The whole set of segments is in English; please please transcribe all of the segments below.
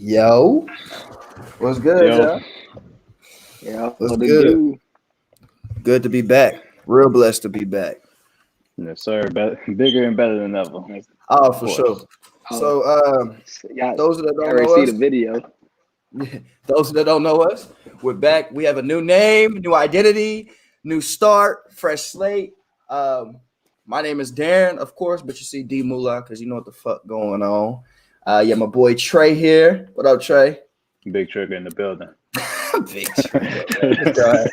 Yo, what's good, Yo, y'all? Yeah, What's what it good? do? Good to be back. Real blessed to be back. yes, sir. Bigger and better than ever, of Oh, for sure. course. Oh, So, y'all, those that y'all don't already know see the us, video. those that don't know us, we're back. We have a new name, new identity, new start, fresh slate. My name is Darren, of course, but you see D Moolah because you know what the fuck going on. Yeah, my boy Trey here. What up, Trey? Big trigger in the building. Big Trey, man. Let's go.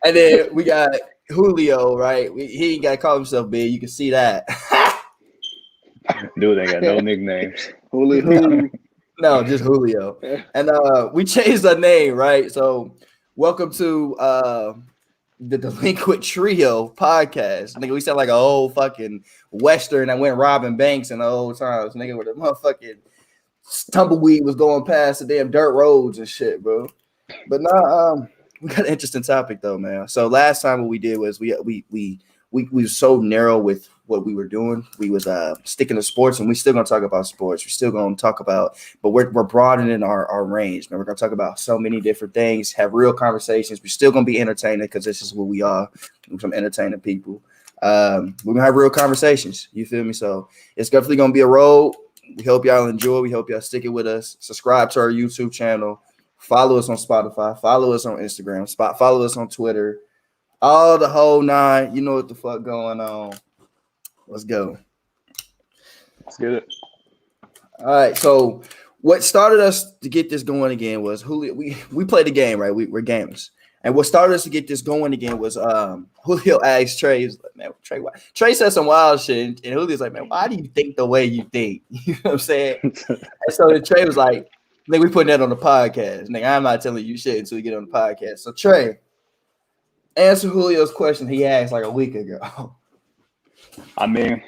And then we got Julio, right? He ain't got to call himself big. You can see that. Dude ain't got no nicknames. Holy who? No, just Julio. And we changed the name, right? So welcome to the Delinquent Trio podcast. Nigga, we sound like a old fucking Western that went robbing banks in the old times. Nigga, with the motherfucking tumbleweed was going past the damn dirt roads and shit, bro. But now we got an interesting topic though, man. So last time what we did was we were so narrow with what we were doing. We was sticking to sports, and we still gonna talk about sports. We're still gonna talk about, but we're broadening our range. Man, we're gonna talk about so many different things, have real conversations. We're still gonna be entertaining because this is what we are. We're some entertaining people. We're gonna have real conversations. You feel me? So it's definitely gonna be a road. We hope y'all enjoy. We hope y'all stick it with us. Subscribe to our YouTube channel. Follow us on Spotify. Follow us on Instagram. Follow us on Twitter. All the whole nine. You know what the fuck going on. Let's go. Let's get it. All right. So what started us to get this going again was Julio. We played the game, right? We're gamers. And what started us to get this going again was Julio asked Trey, he was like, man, Trey, why? Trey said some wild shit. And Julio's like, man, why do you think the way you think? You know what I'm saying? And so Trey was like, nigga, we putting that on the podcast. Nigga, I'm not telling you shit until we get on the podcast. So Trey, answer Julio's question he asked like a week ago. I mean,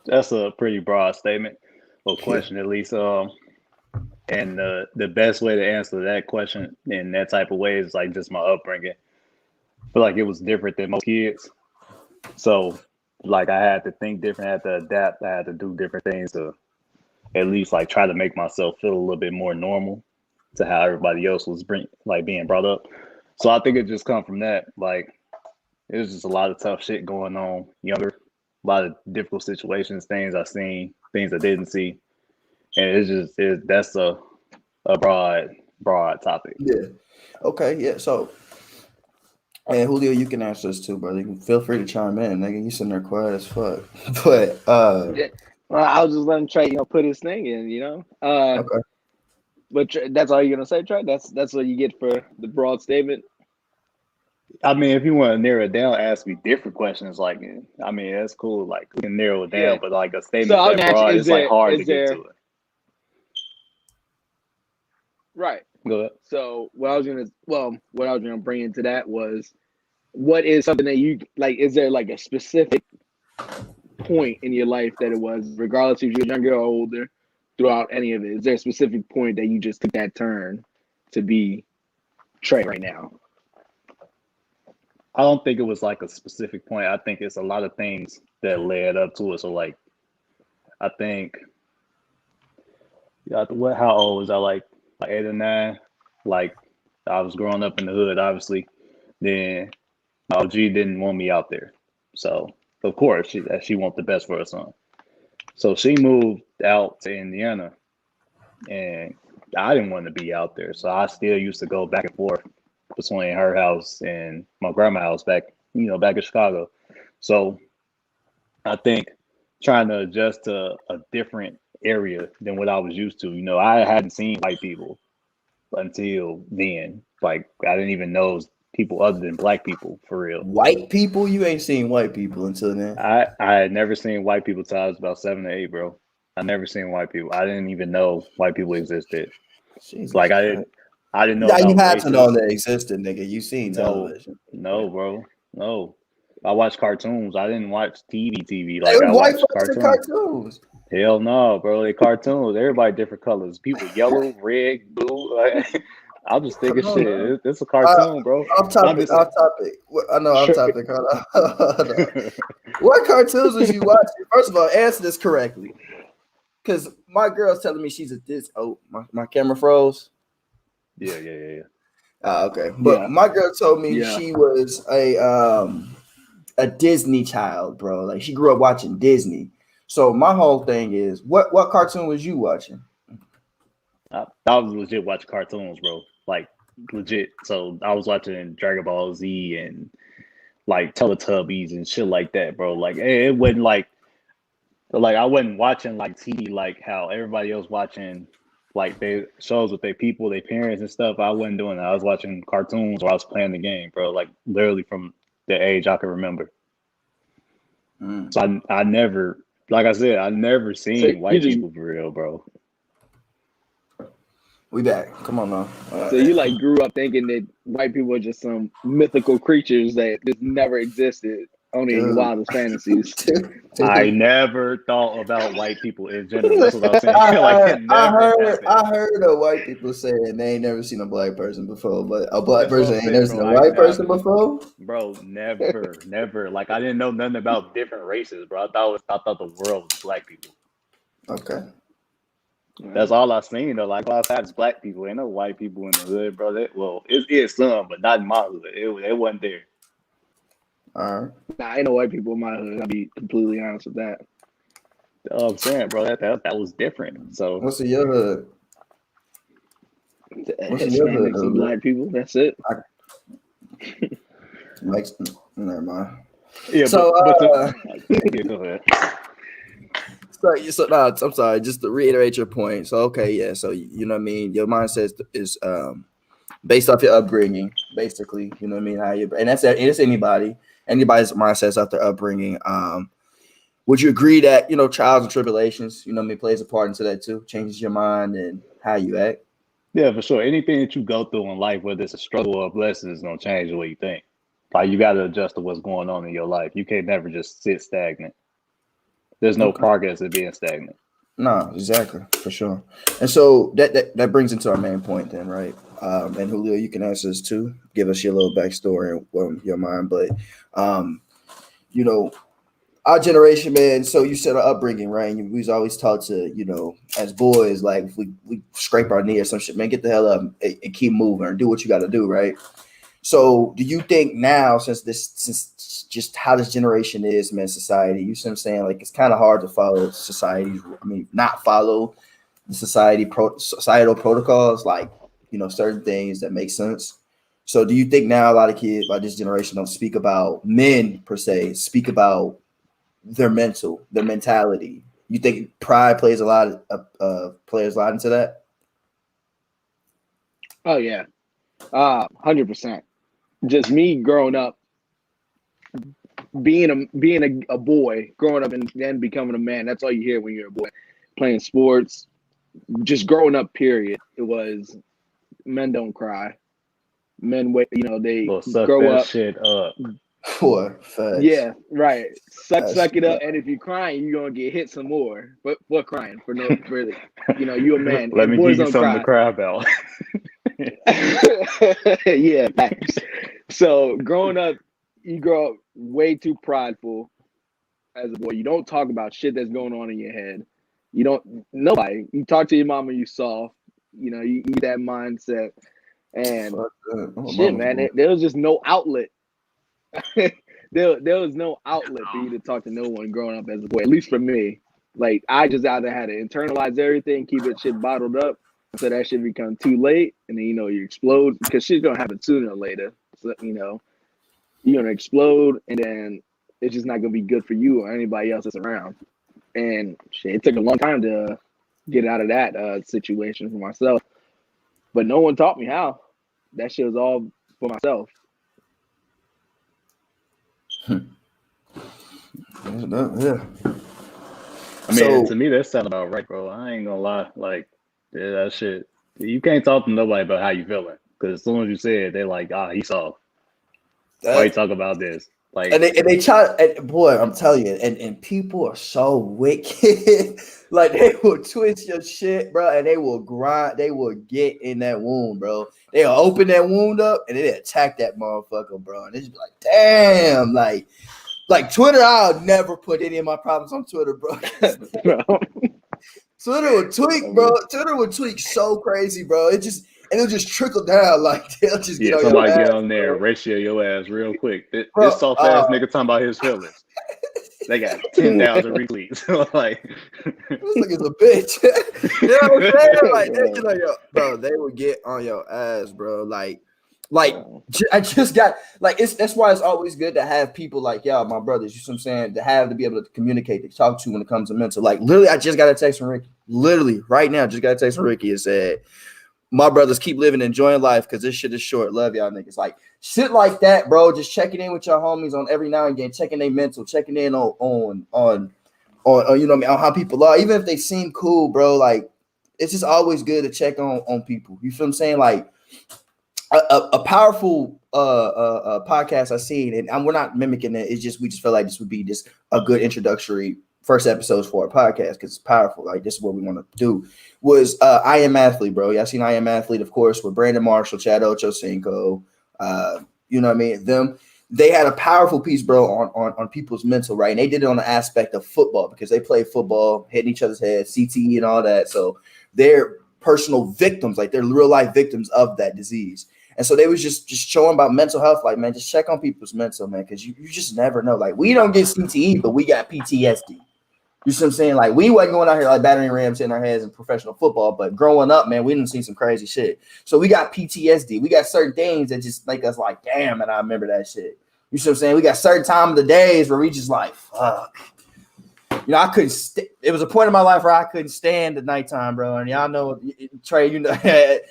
that's a pretty broad statement or question, at least. And the best way to answer that question in that type of way is like just my upbringing. I feel like it was different than most kids, so like I had to think different, I had to adapt, I had to do different things to at least like try to make myself feel a little bit more normal to how everybody else was being brought up. So I think it just come from that. Like it was just a lot of tough shit going on younger, a lot of difficult situations, things I seen, things I didn't see, and that's a broad topic. Yeah. Okay. Yeah. So, and Julio, you can answer this too, brother. You can feel free to chime in, nigga. You sitting there quiet as fuck. But Yeah. Well, I'll just let him Trey, put his thing in, okay. But that's all you're gonna say, Trey? That's what you get for the broad statement. I mean, if you want to narrow it down, ask me different questions. Like, I mean, that's cool. Like, we can narrow it down, Yeah. but like a So statement I was that gonna ask you, broad, it's like hard to get to it. right? Go ahead. So what I was gonna bring into that was, what is something that you like? Is there like a specific point in your life that it was, regardless if you're younger or older, throughout any of it? Is there a specific point that you just took that turn to be Trey right now? I don't think it was like a specific point. I think it's a lot of things that led up to it. So, like, I think, yeah, how old was I? Like 8 or 9. Like, I was growing up in the hood, obviously. Then my OG didn't want me out there, so of course she want the best for her son. So she moved out to Indiana, and I didn't want to be out there. So I still used to go back and forth between her house and my grandma's house back in Chicago. So I think trying to adjust to a different area than what I was used to. I hadn't seen white people until then. Like I didn't even know people other than black people for real. White people? You ain't seen white people until then. I had never seen white people till I was about 7 or 8, bro. I never seen white people. I didn't even know white people existed. Jesus Like Christ. I didn't know Yeah, about you had to know races. that existed, nigga. You seen television. No, bro. No. I watched cartoons. I didn't watch TV. They Like was I white watched folks in cartoons. cartoons. Hell no, bro. They cartoons. Everybody different colors. People yellow, red, blue. Like, I'm just thinking Hold shit. on. It's a cartoon, bro. Off But I'm topic. just Off topic. I know off sure. topic. Hold on. Hold on. What cartoons was you watching? First of all, answer this correctly. because my girl's telling me she's a my camera froze. Yeah. Okay, but my girl told me Yeah. she was a Disney child, bro. Like she grew up watching Disney. So my whole thing is, what cartoon was you watching? I was legit watching cartoons, bro. Like legit. So I was watching Dragon Ball Z and like Teletubbies and shit like that, bro. Like it wasn't like I wasn't watching like TV like how everybody else watching like they shows with their people, their parents and stuff. I wasn't doing that. I was watching cartoons or I was playing the game, bro. Like literally from the age I can remember. So I never, like I said, I never seen white people for real, bro. We back. Come on now. So you like grew up thinking that white people are just some mythical creatures that just never existed, only in your wildest fantasies. I never thought about white people in general. That's what I was saying. I heard of white people saying they ain't never seen a black person before, but a black person ain't never seen a white person before. Bro, never. Like I didn't know nothing about different races, bro. I thought the world was black people. Okay. That's all I seen though. Like outside is black people. Ain't no white people in the hood, bro. It is some, but not in my hood. It wasn't there. All right. Nah, ain't no white people in my hood. I'll be completely honest with that. I'm saying, bro, that was different. So what's in your hood? Hispanics and black people. That's it. Never mind. Yeah, so yeah, go ahead. So no, I'm sorry. Just to reiterate your point. So okay, yeah. So you know what I mean. Your mindset is based off your upbringing, basically. You know what I mean. How you and it's anybody's mindset's off their upbringing. Would you agree that trials and tribulations, you know what I mean, plays a part into that too? Changes your mind and how you act. Yeah, for sure. Anything that you go through in life, whether it's a struggle or a blessing, is gonna change the way you think. Like you got to adjust to what's going on in your life. You can't never just sit stagnant. There's no progress in being stagnant. No, exactly, for sure. And so that brings into our main point then, right? And Julio, you can answer this too. Give us your little backstory and your mind. But, our generation, man, so you said our upbringing, right? And we was always taught to, as boys, like if we scrape our knee or some shit, man, get the hell up and keep moving or do what you got to do, right? So do you think now, since just how this generation is, man, society, you see what I'm saying? Like, it's kind of hard to follow society's, not follow the societal protocols, like, certain things that make sense. So do you think now a lot of kids, like this generation, don't speak about men per se, speak about their mentality? You think pride plays a lot into that? Oh yeah, 100%. Just me growing up, being a boy, growing up and then becoming a man. That's all you hear when you're a boy. Playing sports, just growing up. Period. It was men don't cry. Men wait. They grow up. Shit up. Poor facts. Yeah, right. Suck it up. And if you're crying, you're gonna get hit some more. But what crying for? No, for you a man. Let me boys give you something cry. to cry about. Yeah, facts. So growing up, you grow up way too prideful as a boy. You don't talk about shit that's going on in your head. Nobody. You talk to your mama, you soft. You get that mindset. And shit, man, there was just no outlet. there was no outlet for you to talk to no one growing up as a boy, at least for me. Like, I just either had to internalize everything, keep it shit bottled up, so that shit become too late, and then you explode, because shit's gonna happen sooner or later. So you're gonna explode, and then it's just not gonna be good for you or anybody else that's around. And shit, it took a long time to get out of that situation for myself, but no one taught me how. That shit was all for myself. Yeah. To me, that sounds about right, bro. I ain't gonna lie. Like, that shit. You can't talk to nobody about how you feeling, because as soon as you say it, they're like, he's soft. Why you talk about this? Like, and they try. And boy, I'm telling you, and people are so wicked. Like, they will twist your shit, bro, and they will grind. They will get in that wound, bro. They'll open that wound up and they attack that motherfucker, bro. And it's like, damn, like Twitter. I'll never put any of my problems on Twitter, bro. Twitter would tweak, bro. Twitter would tweak so crazy, bro. It'll just trickle down. Like they'll just get on somebody your get ass, on there, bro. ratio your ass real quick. Bro, This soft ass nigga talking about his feelings. They got 10,000 retweets. Like, this nigga's a bitch. You know what I'm saying? Like, they get on your, bro, they would get on your ass, bro. Like I just got like that's why it's always good to have people like y'all, my brothers. You know what I'm saying? To be able to communicate, to talk to when it comes to mental. Like literally, I just got a text from Ricky. Literally, right now, just got a text from Ricky. It said, "My brothers, keep living, enjoying life, because this shit is short. Love y'all niggas." Like shit like that, bro. Just checking in with your homies on every now and again, checking their mental, checking in on you know what I mean, on how people are, even if they seem cool, bro. Like it's just always good to check on people. You feel what I'm saying? Like a powerful podcast I seen, and we're not mimicking it. It's just we just felt like this would be just a good introductory first episodes for a podcast because it's powerful. Like this is what we want to do. Was I Am Athlete, bro? Y'all seen I Am Athlete, of course, with Brandon Marshall, Chad Ochocinco. You know what I mean? They had a powerful piece, bro, on people's mental, right? And they did it on the aspect of football because they play football, hitting each other's heads, CTE and all that. So they're personal victims, like they're real life victims of that disease. And so they was just showing about mental health, like, man, just check on people's mental, man, because you just never know. Like, we don't get CTE, but we got PTSD. You see what I'm saying? Like, we wasn't going out here like battering rams in our heads in professional football, but growing up, man, we didn't see some crazy shit. So we got PTSD. We got certain things that just make us like, damn, and I remember that shit. You see what I'm saying? We got certain time of the days where we just like, fuck. You know, I couldn't. It was a point in my life where I couldn't stand the nighttime, bro. And y'all know, Trey, you know, you know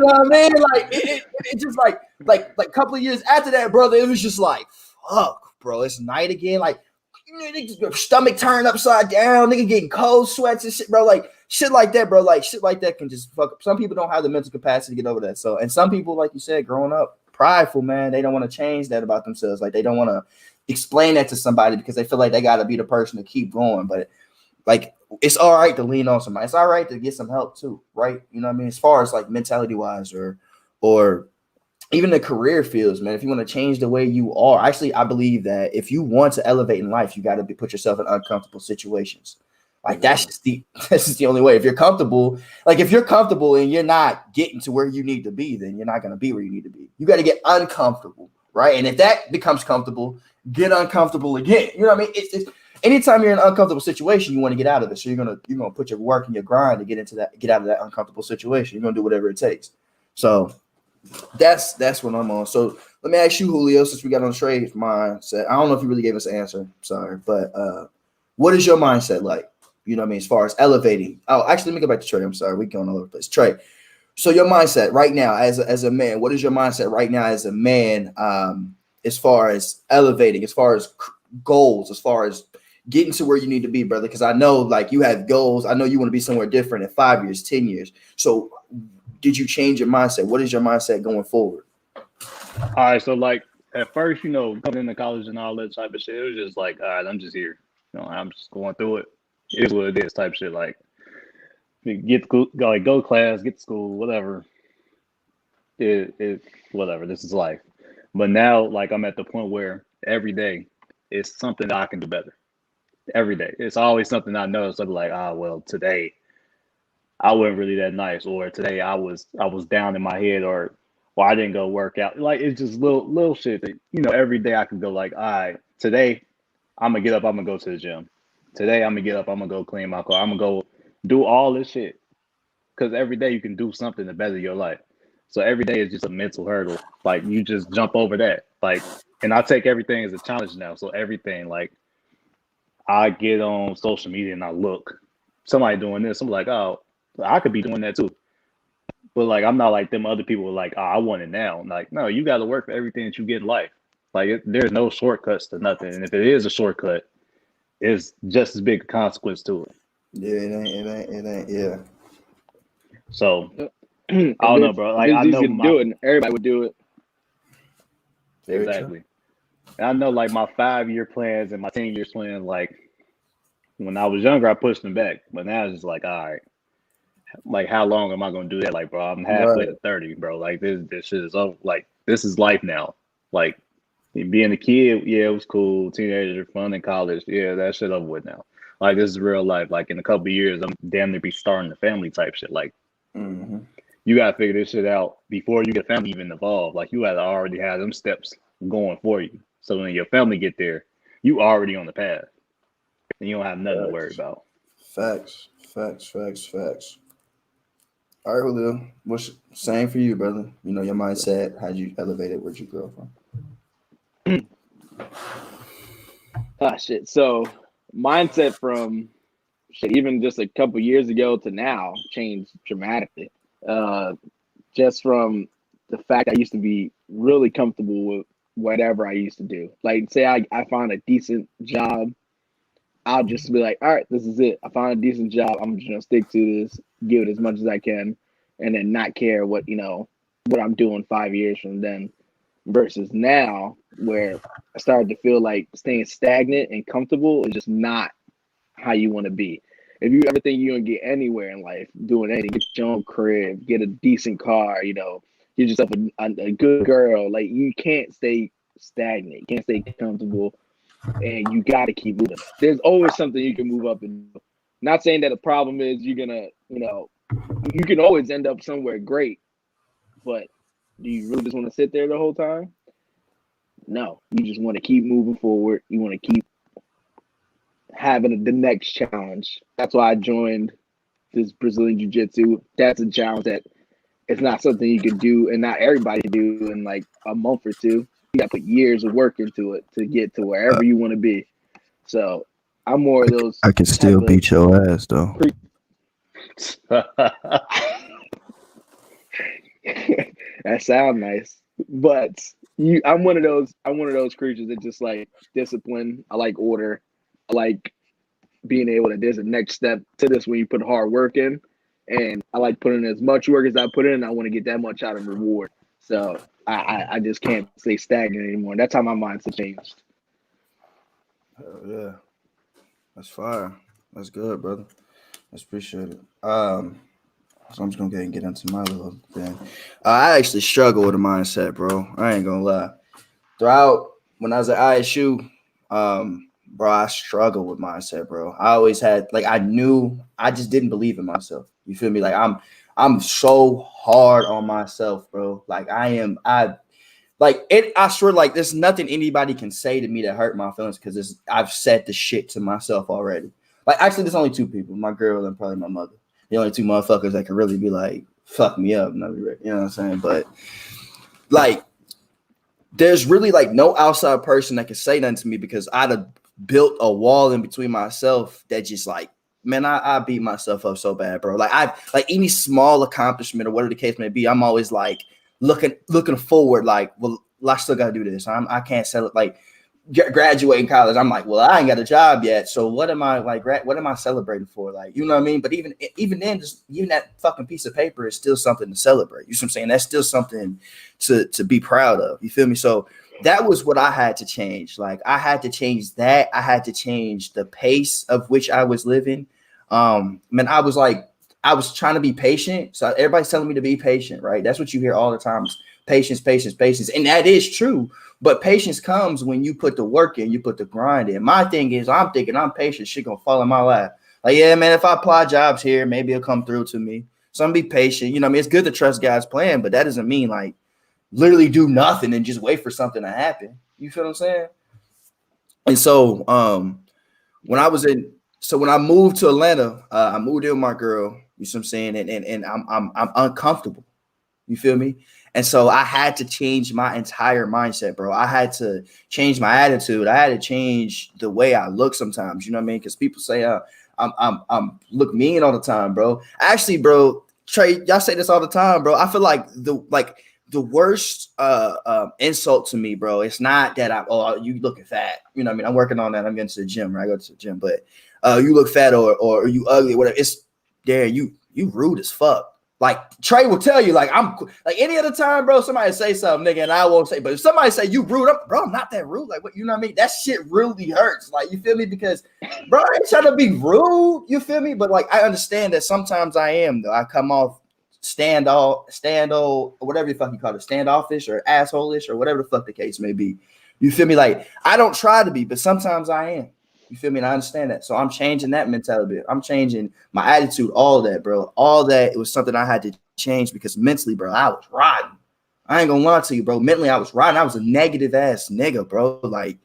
what I mean? Like it just like a couple of years after that, brother, it was just like, fuck, bro, it's night again. Like, niggas stomach turned upside down, nigga getting cold sweats and shit, bro. Like shit like that, bro. Like shit like that can just fuck up. Some people don't have the mental capacity to get over that. So, and some people, like you said, growing up, prideful, man, they don't want to change that about themselves. Like they don't want to explain that to somebody because they feel like they got to be the person to keep going. But like, it's all right to lean on somebody. It's all right to get some help too, right? You know what I mean? As far as like mentality wise or even the career fields, man, if you want to change the way you are, actually, I believe that if you want to elevate in life, you got to put yourself in uncomfortable situations. Like that's just the only way. If you're comfortable and you're not getting to where you need to be, then you're not going to be where you need to be. You got to get uncomfortable, right? And if that becomes comfortable, get uncomfortable again. You know what I mean? It's anytime you're in an uncomfortable situation, you want to get out of it. So you're gonna put your work and your grind to get out of that uncomfortable situation. You're gonna do whatever it takes. So that's what I'm on. So let me ask you, Julio, since we got on Trey's mindset. I don't know if you really gave us an answer. Sorry, but what is your mindset like? You know what I mean? As far as elevating. Oh, actually, let me go back to Trey. I'm sorry, we're going all over the place. Trey. So your mindset right now as a man, what is your mindset right now as a man? As far as elevating, as far as goals, as far as getting to where you need to be, brother. Because I know like you have goals. I know you want to be somewhere different in 5 years, 10 years. So did you change your mindset? What is your mindset going forward? All right. So like at first, you know, coming into college and all that type of shit, it was just like, all right, I'm just here. You know, I'm just going through it. It is what it is type shit. Like go to class, get to school, whatever. It whatever. This is life. But now, like, I'm at the point where every day it's something that I can do better. Every day. It's always something I know. So like, well, today I wasn't really that nice, or today I was down in my head, or I didn't go work out. Like, it's just little shit that, you know, every day I can go like, all right, today I'm gonna get up, I'm gonna go to the gym. Today I'm gonna get up, I'm gonna go clean my car. I'm gonna go do all this shit. Because every day you can do something to better your life. So every day is just a mental hurdle. Like, you just jump over that. Like, and I take everything as a challenge now. So everything, like, I get on social media and I look, somebody doing this. I'm like, oh, I could be doing that too. But like, I'm not like them other people like, oh, I want it now. Like, no, you got to work for everything that you get in life. Like, there's no shortcuts to nothing. And if it is a shortcut, it's just as big a consequence to it. Yeah, it ain't. Yeah. So I don't know, bro. Like, I know do it. Everybody would do it. Exactly. And I know, like, my 5-year plans and my 10 years plans. Like, when I was younger, I pushed them back, but now it's just like, all right, like, how long am I gonna do that? Like, bro, I'm halfway to 30, bro. Like, this shit is over. Like, this is life now. Like, being a kid, yeah, it was cool. Teenagers are fun in college, yeah, that shit over with now. Like this is real life. Like in a couple of years, I'm damn near be starting a family type shit. Like you gotta figure this shit out before you get family even involved. Like you gotta already have them steps going for you. So when your family get there, you already on the path. And you don't have nothing to worry about. Facts. All right, Julio. What's same for you, brother? You know your mindset. How'd you elevate it? Where'd you grow from? Shit. So mindset from shit, even just a couple years ago to now changed dramatically. Just from the fact I used to be really comfortable with whatever I used to do. Like, say I find a decent job, I'll just be like, all right, this is it. I found a decent job. I'm just gonna stick to this, give it as much as I can, and then not care what I'm doing 5 years from then. Versus now, where I started to feel like staying stagnant and comfortable is just not how you want to be. If you ever think you're gonna get anywhere in life, doing anything, get your own crib, get a decent car, get yourself a good girl. Like, you can't stay stagnant, you can't stay comfortable, and you got to keep moving. There's always something you can move up and do. Not saying that the problem is you're gonna, you can always end up somewhere great, but do you really just want to sit there the whole time? No, you just want to keep moving forward. You want to keep having the next challenge. That's why I joined this Brazilian Jiu-Jitsu. That's a challenge that it's not something you can do, and not everybody can do in like a month or two. You got to put years of work into it to get to wherever you want to be. So I'm more of those. I can still beat your ass though. That sounds nice, but I'm one of those creatures that just like discipline. I like order. I like being able to. There's a next step to this when you put hard work in, and I like putting in as much work as I put in. I want to get that much out of reward. So I just can't stay stagnant anymore. That's how my mindset changed. Hell yeah, that's fire. That's good, brother. I appreciate it. So I'm just gonna go ahead and get into my little thing. I actually struggle with a mindset, bro. I ain't gonna lie. Throughout when I was at ISU, bro, I struggled with mindset, bro. I always had I just didn't believe in myself. You feel me? Like I'm so hard on myself, bro. Like I swear, like there's nothing anybody can say to me that hurt my feelings because I've said the shit to myself already. Like actually, there's only two people: my girl and probably my mother. The only two motherfuckers that can really be like, fuck me up. You know what I'm saying? But like, there's really like no outside person that can say nothing to me because I'd have built a wall in between myself that just like, man, I beat myself up so bad, bro. Like any small accomplishment or whatever the case may be, I'm always like looking forward, like, well, I still gotta do this. I can't settle like graduating college. I'm like, well, I ain't got a job yet, so what am I like? What am I celebrating for? Like, you know what I mean? But even then, just even that fucking piece of paper is still something to celebrate. You know what I'm saying? That's still something to be proud of. You feel me? So that was what I had to change. Like, I had to change that. I had to change the pace of which I was living. Man, I was trying to be patient. So everybody's telling me to be patient, right? That's what you hear all the time. Patience, and that is true. But patience comes when you put the work in, you put the grind in. My thing is, I'm thinking I'm patient. Shit gonna fall in my lap. Like, yeah, man, if I apply jobs here, maybe it'll come through to me. So I'm gonna be patient. You know what I mean? It's good to trust God's plan, but that doesn't mean like literally do nothing and just wait for something to happen. You feel what I'm saying? And so when I moved to Atlanta, I moved in with my girl, you see what I'm saying? And I'm uncomfortable. You feel me? And so I had to change my entire mindset, bro. I had to change my attitude. I had to change the way I look sometimes. You know what I mean? Because people say I'm look mean all the time, bro. Actually, bro, Trey, y'all say this all the time, bro. I feel like the worst insult to me, bro. It's not that you looking fat. You know what I mean? I'm working on that. I'm getting to the gym, right? I go to the gym, but you look fat or you ugly, whatever. It's there. You rude as fuck. Like Trey will tell you, like I'm like any other time, bro. Somebody say something, nigga, and I won't say. But if somebody say you rude, I'm not that rude. Like what, you know what I mean? That shit really hurts. Like you feel me? Because bro, I ain't trying to be rude. You feel me? But like I understand that sometimes I am though. I come off whatever the fuck you call it, standoffish or asshole-ish or whatever the fuck the case may be. You feel me? Like I don't try to be, but sometimes I am. You feel me? And I understand that. So I'm changing that mentality. I'm changing my attitude, all that, bro. All that, it was something I had to change because mentally, bro, I was rotten. I ain't gonna lie to you, bro. Mentally, I was rotten. I was a negative ass nigga, bro. Like,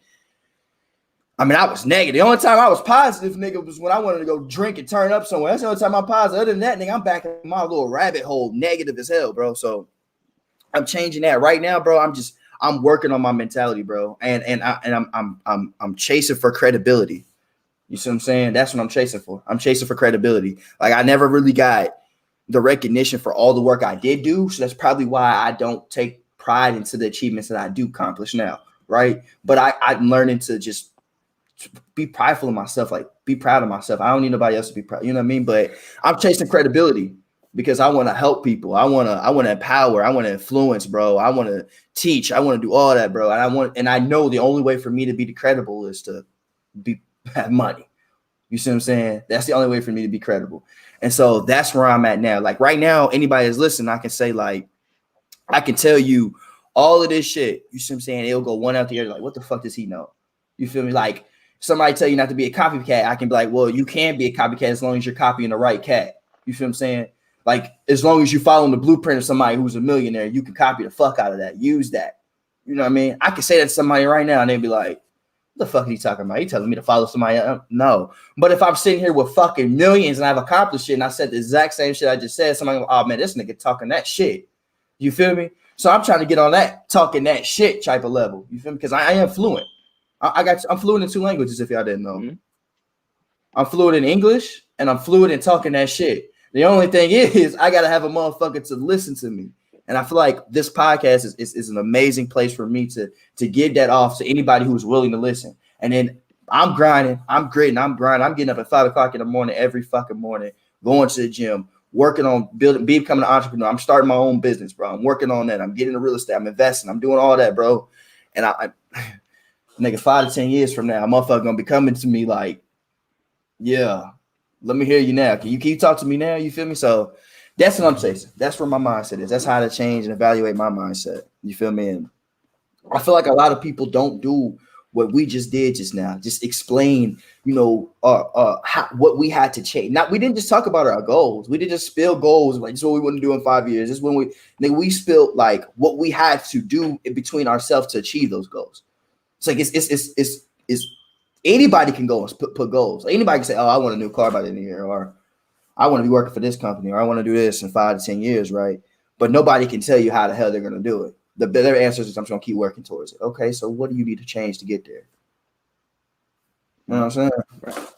I mean, I was negative. The only time I was positive, nigga, was when I wanted to go drink and turn up somewhere. That's the only time I'm positive. Other than that, nigga, I'm back in my little rabbit hole, negative as hell, bro. So I'm changing that right now, bro. I'm working on my mentality, bro. And I'm chasing for credibility. You see what I'm saying? That's what I'm chasing for. I'm chasing for credibility. Like, I never really got the recognition for all the work I did do. So that's probably why I don't take pride into the achievements that I do accomplish now, right? But I'm learning to just be prideful of myself, like be proud of myself. I don't need nobody else to be proud. You know what I mean? But I'm chasing credibility because I want to help people. I want to empower. I want to influence, bro. I want to teach. I want to do all that, bro. And I know the only way for me to be credible is to have money. You see what I'm saying? That's the only way for me to be credible. And so that's where I'm at now. Like right now, anybody that's listening, I can say, like, I can tell you all of this shit. You see what I'm saying? It'll go one out the other. Like, what the fuck does he know? You feel me? Like, somebody tell you not to be a copycat, I can be like, well, you can be a copycat as long as you're copying the right cat. You feel what I'm saying? Like, as long as you follow the blueprint of somebody who's a millionaire, you can copy the fuck out of that. Use that. You know what I mean? I can say that to somebody right now and they'd be like, what the fuck are you talking about? He telling me to follow somebody else? No. But if I'm sitting here with fucking millions and I've accomplished it and I said the exact same shit I just said, somebody go, oh man, this nigga talking that shit. You feel me? So I'm trying to get on that talking that shit type of level. You feel me? Because I am fluent. I'm fluent in 2 languages, if y'all didn't know. Mm-hmm. I'm fluent in English and I'm fluent in talking that shit. The only thing is I gotta have a motherfucker to listen to me. And I feel like this podcast is an amazing place for me to give that off to anybody who's willing to listen. And then I'm grinding, I'm gritting, I'm grinding. I'm getting up at 5 o'clock in the morning every fucking morning, going to the gym, working on becoming an entrepreneur. I'm starting my own business, bro. I'm working on that. I'm getting into real estate. I'm investing. I'm doing all that, bro. And I nigga, 5 to 10 years from now, a motherfucker gonna be coming to me like, yeah, let me hear you now. Can you talk to me now? You feel me? So that's what I'm chasing. That's where my mindset is. That's how to change and evaluate my mindset. You feel me? And I feel like a lot of people don't do what we just did just now. Just explain, you know, what we had to change. We didn't just talk about our goals. We didn't just spill goals like this is what we want to do in 5 years. This is when we spilled like what we had to do in between ourselves to achieve those goals. It's like it's anybody can go and put goals. Anybody can say, oh, I want a new car by the end of the year, or I want to be working for this company, or I want to do this in 5 to 10 years, right? But nobody can tell you how the hell they're going to do it. The better answer is I'm just going to keep working towards it. Okay, so what do you need to change to get there? You know what I'm saying? Right.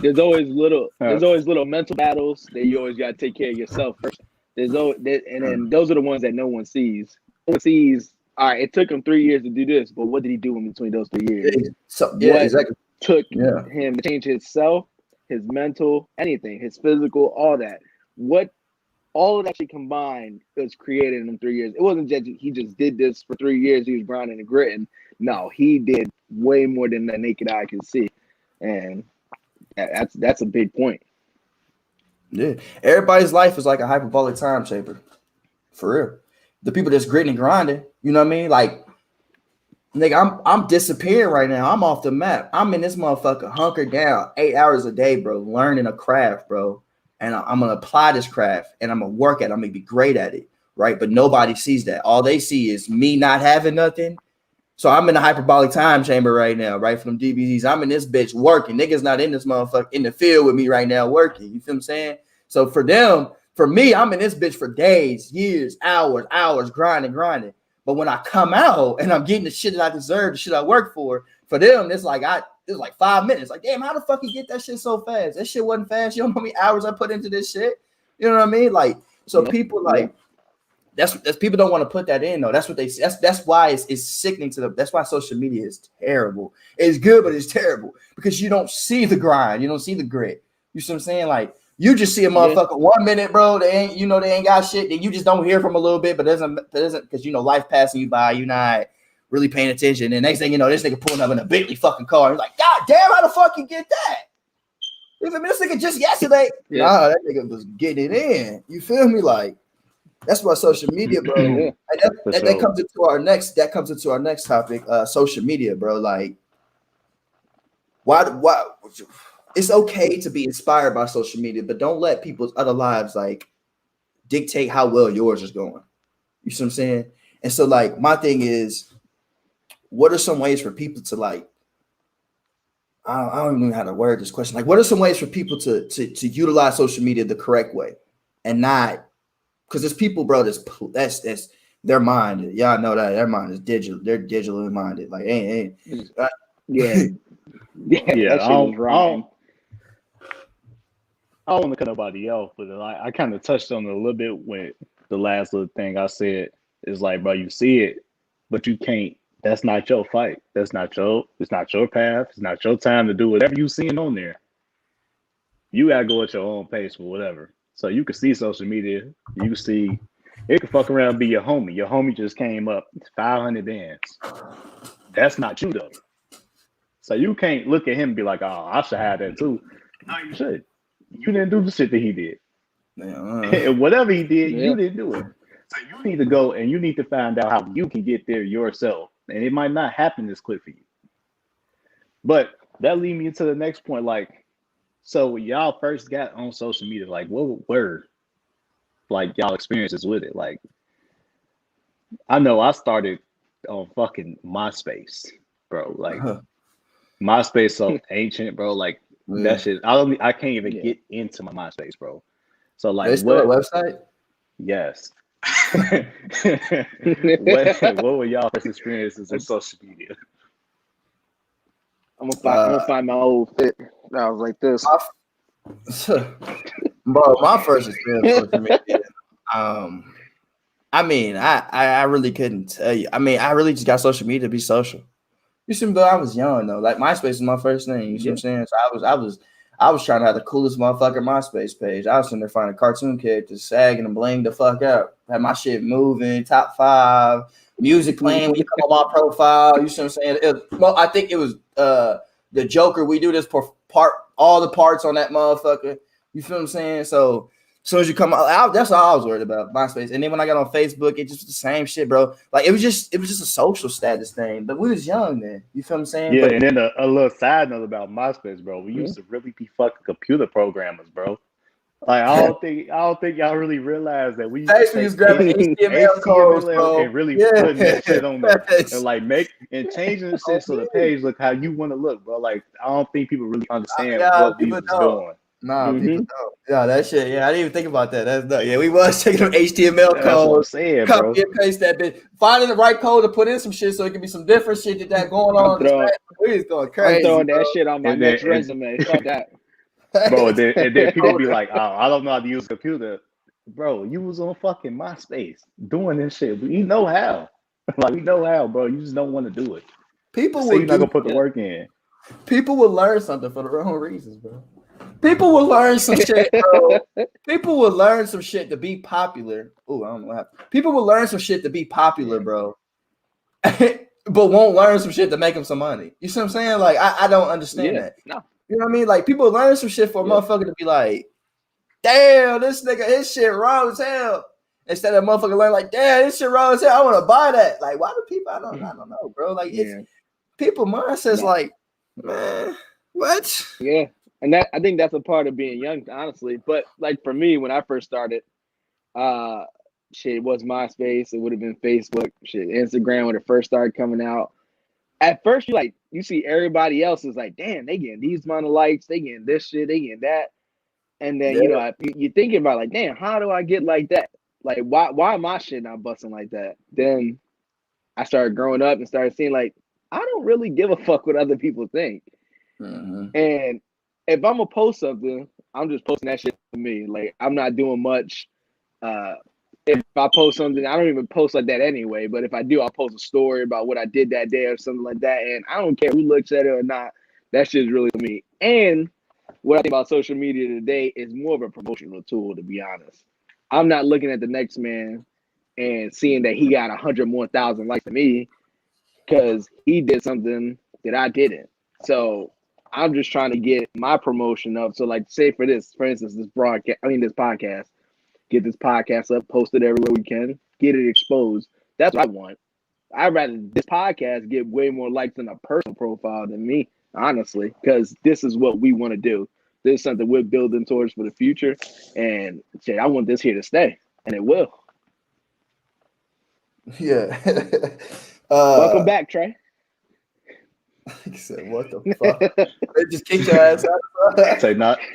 There's always little mental battles that you always got to take care of yourself first. And then those are the ones that no one sees. No one sees, all right, it took him 3 years to do this, but what did he do in between those 3 years? Exactly. Took him to change himself, his mental, anything, his physical, all that. All of that shit combined was created in 3 years. It wasn't just he just did this for 3 years. He was grinding and gritting. No, he did way more than the naked eye can see, and that's a big point. Yeah, everybody's life is like a hyperbolic time chamber, for real. The people that's gritting and grinding, you know what I mean? Like, nigga, I'm disappearing right now. I'm off the map. I'm in this motherfucker hunkered down 8 hours a day, bro, learning a craft, bro. And I'm going to apply this craft and I'm going to work at it. I'm going to be great at it, right? But nobody sees that. All they see is me not having nothing. So I'm in a hyperbolic time chamber right now, right? From DBZs. I'm in this bitch working. Niggas not in this motherfucker in the field with me right now working. You feel what I'm saying? So for them, for me, I'm in this bitch for days, years, hours, grinding. But when I come out and I'm getting the shit that I deserve, the shit I work for them, it's like 5 minutes. Like, damn, how the fuck you get that shit so fast? That shit wasn't fast. You know how many hours I put into this shit? You know what I mean? Like, so people like that's people don't want to put that in though. That's what they see. That's why it's sickening to them. That's why social media is terrible. It's good, but it's terrible because you don't see the grind. You don't see the grit. You see what I'm saying? Like, you just see a motherfucker 1 minute, bro. They ain't got shit. Then you just don't hear from a little bit, but it doesn't because life passing you by. You're not really paying attention. And next thing you know, this nigga pulling up in a Bentley fucking car. You're like, God damn, how the fuck you get that? You feel me? This nigga just yesterday. Nah, that nigga was getting it in. You feel me? Like, that's why social media, bro. And that comes into our next. That comes into our next topic. Social media, bro. Like, Why it's okay to be inspired by social media, but don't let people's other lives like dictate how well yours is going. You see what I'm saying? And so like my thing is, what are some ways for people to like I don't even know how to word this question. Like, what are some ways for people to utilize social media the correct way and not because there's people, bro, that's their mind. Y'all know that their mind is digital. They're digitally minded. Like, ain't Yeah. Yeah, That shit was wrong. I don't want to cut nobody off, but I kind of touched on it a little bit with the last little thing I said. Is like, bro, you see it, but you can't. That's not your fight. It's not your path. It's not your time to do whatever you seeing on there. You gotta go at your own pace for whatever. So you can see social media. You see, it could fuck around and be your homie. Your homie just came up 500 bands. That's not you though. So you can't look at him and be like, oh, I should have that too. No, you should. You didn't do the shit that he did. And whatever he did, you didn't do it. So you need to go and you need to find out how you can get there yourself. And it might not happen this quick for you. But that leads me to the next point. Like, so when y'all first got on social media, like what were like y'all experiences with it? Like, I know I started on fucking MySpace, bro. Like MySpace so ancient, bro. Like that shit. I can't even get into my MySpace, bro. So like they still a website? Yes. what were y'all first experiences in social media? I'm gonna find my old fit. I was like this. Bro, my first experience with social media. I mean, I really couldn't tell you. I mean, I really just got social media to be social. You see, but I was young though. Like MySpace was my first thing. You see what I'm saying? So I was trying to have the coolest motherfucking MySpace page. I was sitting there finding cartoon characters, sagging and bling the fuck out. Had my shit moving, top 5, music playing when you come on my profile. You see what I'm saying? I think it was the Joker. We do this all the parts on that motherfucker. You feel what I'm saying? So as soon as you come out, that's all I was worried about, MySpace. And then when I got on Facebook, it just the same shit, bro. Like it was just a social status thing. But we was young then. You feel what I'm saying? Yeah, but, and then a little side note about MySpace, bro. We used to really be fucking computer programmers, bro. Like I don't think y'all really realize that we used to take grabbing HTML codes, bro. and really putting that shit on there and like changing the shit so the page look how you want to look, bro. Like I don't think people really understand what we was doing. Nah, people don't. Yeah, that shit. Yeah, I didn't even think about that. We was taking them HTML codes. That's what I'm saying, copy bro. and paste that bit. Finding the right code to put in some shit so it can be some different shit that going on. We was going crazy. I'm throwing that shit on my next resume. Fuck that. Bro, and then people be like, oh, I don't know how to use a computer. Bro, you was on fucking MySpace doing this shit. We know how. Like, we know how, bro. You just don't want to do it. People will not gonna put the work in. People will learn something for the wrong reasons, bro. People will learn some shit, bro. People will learn some shit to be popular. Oh, I don't know what happened. People will learn some shit to be popular, bro. But won't learn some shit to make them some money. You see what I'm saying? Like, I don't understand that. No. You know what I mean? Like, people learn some shit for a motherfucker to be like, damn, this nigga, his shit wrong as hell. Instead of a motherfucker learn like, damn, this shit wrong as hell. I want to buy that. Like, why do people? I don't know, bro. Like, it's people mindsets like, man, what? Yeah, and I think that's a part of being young, honestly. But like for me, when I first started, shit, it was MySpace. It would have been Facebook. Shit, Instagram when it first started coming out. At first, you see everybody else is like, damn, they getting these amount of likes, they getting this shit, they getting that, and then you're thinking about like, damn, how do I get like that? Like, why my shit not busting like that? Then I started growing up and started seeing like, I don't really give a fuck what other people think. Mm-hmm. And if I'm gonna post something, I'm just posting that shit for me. Like, I'm not doing much. If I post something, I don't even post like that anyway. But if I do, I'll post a story about what I did that day or something like that. And I don't care who looks at it or not. That shit's really for me. And what I think about social media today is more of a promotional tool, to be honest. I'm not looking at the next man and seeing that he got 100,000 more likes than me because he did something that I didn't. So I'm just trying to get my promotion up. So, like, say for instance, this podcast. Get this podcast up, post it everywhere we can, get it exposed. That's what I want. I'd rather this podcast get way more likes than a personal profile than me. honestly, because this is what we want to do. This is something we're building towards for the future, and shit, I want this here to stay, and it will. Yeah. Welcome back, Trey. He said, "What the fuck?" They just kicked your ass out.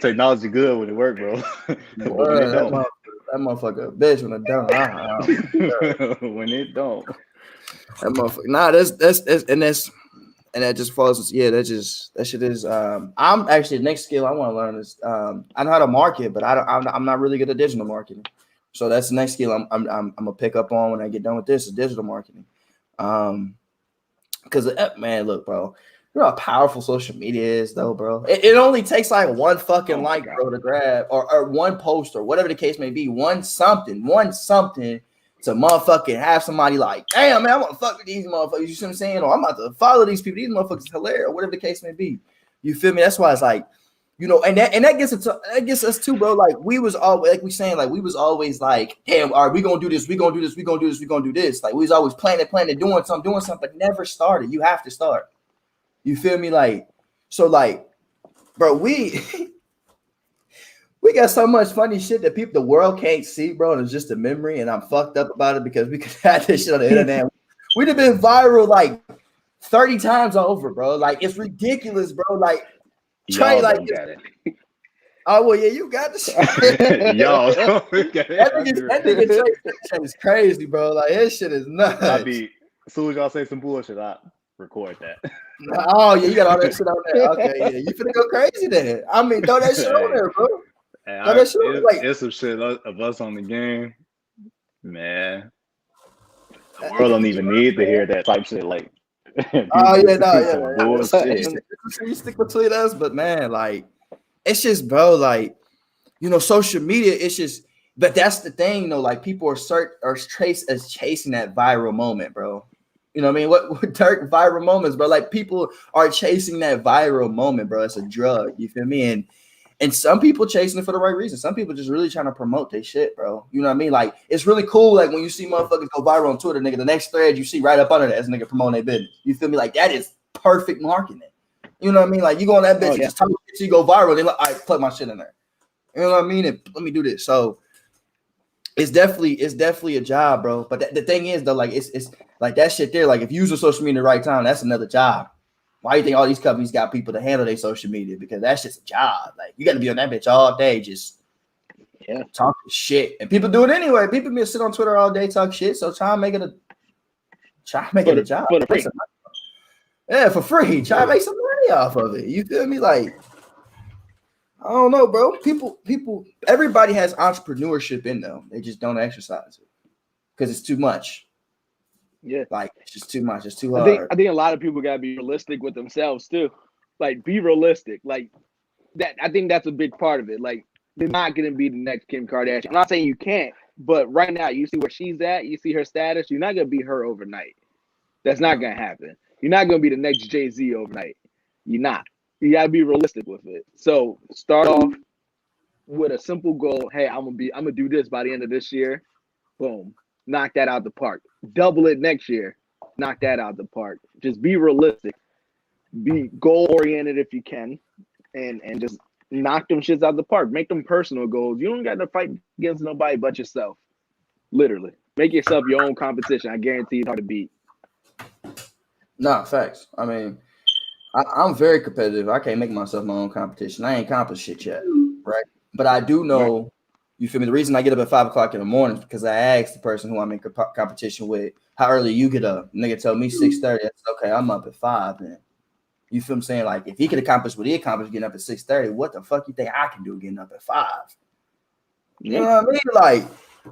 Technology good when it work, bro. But when it don't. That motherfucker bitch when it don't. When it don't. That motherfucker. Nah, and that just falls. Yeah, that shit is. I'm actually the next skill I want to learn is I know how to market, but I'm not really good at digital marketing. So that's the next skill I'm gonna pick up on when I get done with this is digital marketing. Because man, look, bro, you know how powerful social media is, though, bro. It only takes like one fucking bro, to grab or one post or whatever the case may be, one something to motherfucking have somebody like, damn, man, I want to fuck with these motherfuckers. You see what I'm saying? Or I'm about to follow these people. These motherfuckers is hilarious, or whatever the case may be. You feel me? That's why it's like, you know, and that gets us too, bro. Like we was always like we saying, like we was always like, damn, all right, we gonna do this, we gonna do this, we gonna do this, we gonna do this. Like we was always planning, doing something, but never started. You have to start. You feel me? Like, so like, bro, we got so much funny shit that the world can't see, bro. And it's just a memory, and I'm fucked up about it because we could have this shit on the internet. We'd have been viral like 30 times over, bro. Like it's ridiculous, bro. Like Trey, like got it. Oh well, yeah, you got the shit. Y'all, that nigga Trey is crazy, bro. Like his shit is nuts. As soon as y'all say some bullshit, I record that. Oh yeah, you got all that shit on there. Okay, yeah, you finna go crazy then. I mean, throw that shit on there, bro. It's some shit of us on the game, man. The world don't even need to hear that type shit. Like, oh yeah, no, yeah. You stick between us, but man, like, it's just, bro, like, you know, social media. It's just, but that's the thing, though. Like, people are chasing that viral moment, bro. You know what I mean? What viral moments, bro? Like, people are chasing that viral moment, bro. It's a drug. You feel me? And some people chasing it for the right reason. Some people just really trying to promote their shit, bro. You know what I mean? Like, it's really cool. Like when you see motherfuckers go viral on Twitter, nigga, the next thread you see right up under that is nigga promoting their business. You feel me? Like that is perfect marketing. You know what I mean? Like you go on that bitch, just talk shit, you go viral. They like, all right, plug my shit in there. You know what I mean? And let me do this. So it's definitely a job, bro. But the thing is though, like it's like that shit there. Like if you use social media at the right time, that's another job. Why do you think all these companies got people to handle their social media? Because that's just a job. Like you got to be on that bitch all day, just talking shit. And people do it anyway. People be sit on Twitter all day, talk shit. So try and make it a job. For free. Yeah, for free. Try to make some money off of it. You feel me? Like I don't know, bro. People. Everybody has entrepreneurship in them. They just don't exercise it because it's too much. Yeah, like it's just too much. It's too hard. I think a lot of people gotta be realistic with themselves too. Like, be realistic. Like that. I think that's a big part of it. Like, you're not gonna be the next Kim Kardashian. I'm not saying you can't, but right now you see where she's at. You see her status. You're not gonna be her overnight. That's not gonna happen. You're not gonna be the next Jay-Z overnight. You're not. You gotta be realistic with it. So start off with a simple goal. Hey, I'm gonna do this by the end of this year. Boom. Knock that out the park. Double it next year. Knock that out the park. Just be realistic. Be goal oriented if you can, and just knock them shits out the park. Make them personal goals. You don't got to fight against nobody but yourself. Literally, make yourself your own competition. I guarantee it's hard to beat. Nah, facts. I mean, I'm very competitive. I can't make myself my own competition. I ain't accomplished shit yet, right? But I do know. Right. You feel me? The reason I get up at 5 o'clock in the morning is because I asked the person who I'm in competition with, how early you get up? Nigga told me 6:30. I said, okay, I'm up at 5 then. You feel me saying? Like, if he could accomplish what he accomplished getting up at 6:30, what the fuck you think I can do getting up at 5? You know what I mean? Like,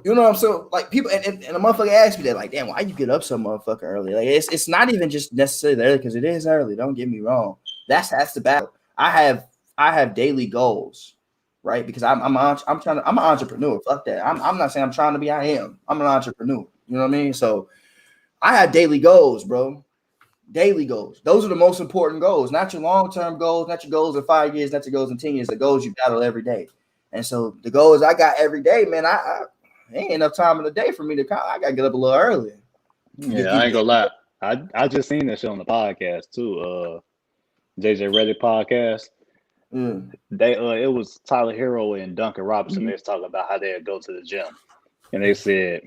you know what I'm saying? Like, people, and a motherfucker asked me that, like, damn, why you get up so motherfucking early? Like, it's not even just necessarily early because it is early. Don't get me wrong. That's the battle. I have daily goals. Right, because I'm an entrepreneur. Fuck that. I'm not saying I'm trying to be. I am. I'm an entrepreneur. You know what I mean? So I have daily goals, bro. Daily goals. Those are the most important goals. Not your long-term goals. Not your goals in 5 years. Not your goals in 10 years. The goals you battle every day. And so the goals I got every day, man. I ain't enough time in the day for me to. I gotta get up a little early. Yeah, I ain't gonna lie. I just seen that shit on the podcast too. JJ Reddit podcast. Mm. They it was Tyler Hero and Duncan Robinson. They was talking about how they'd go to the gym, and they said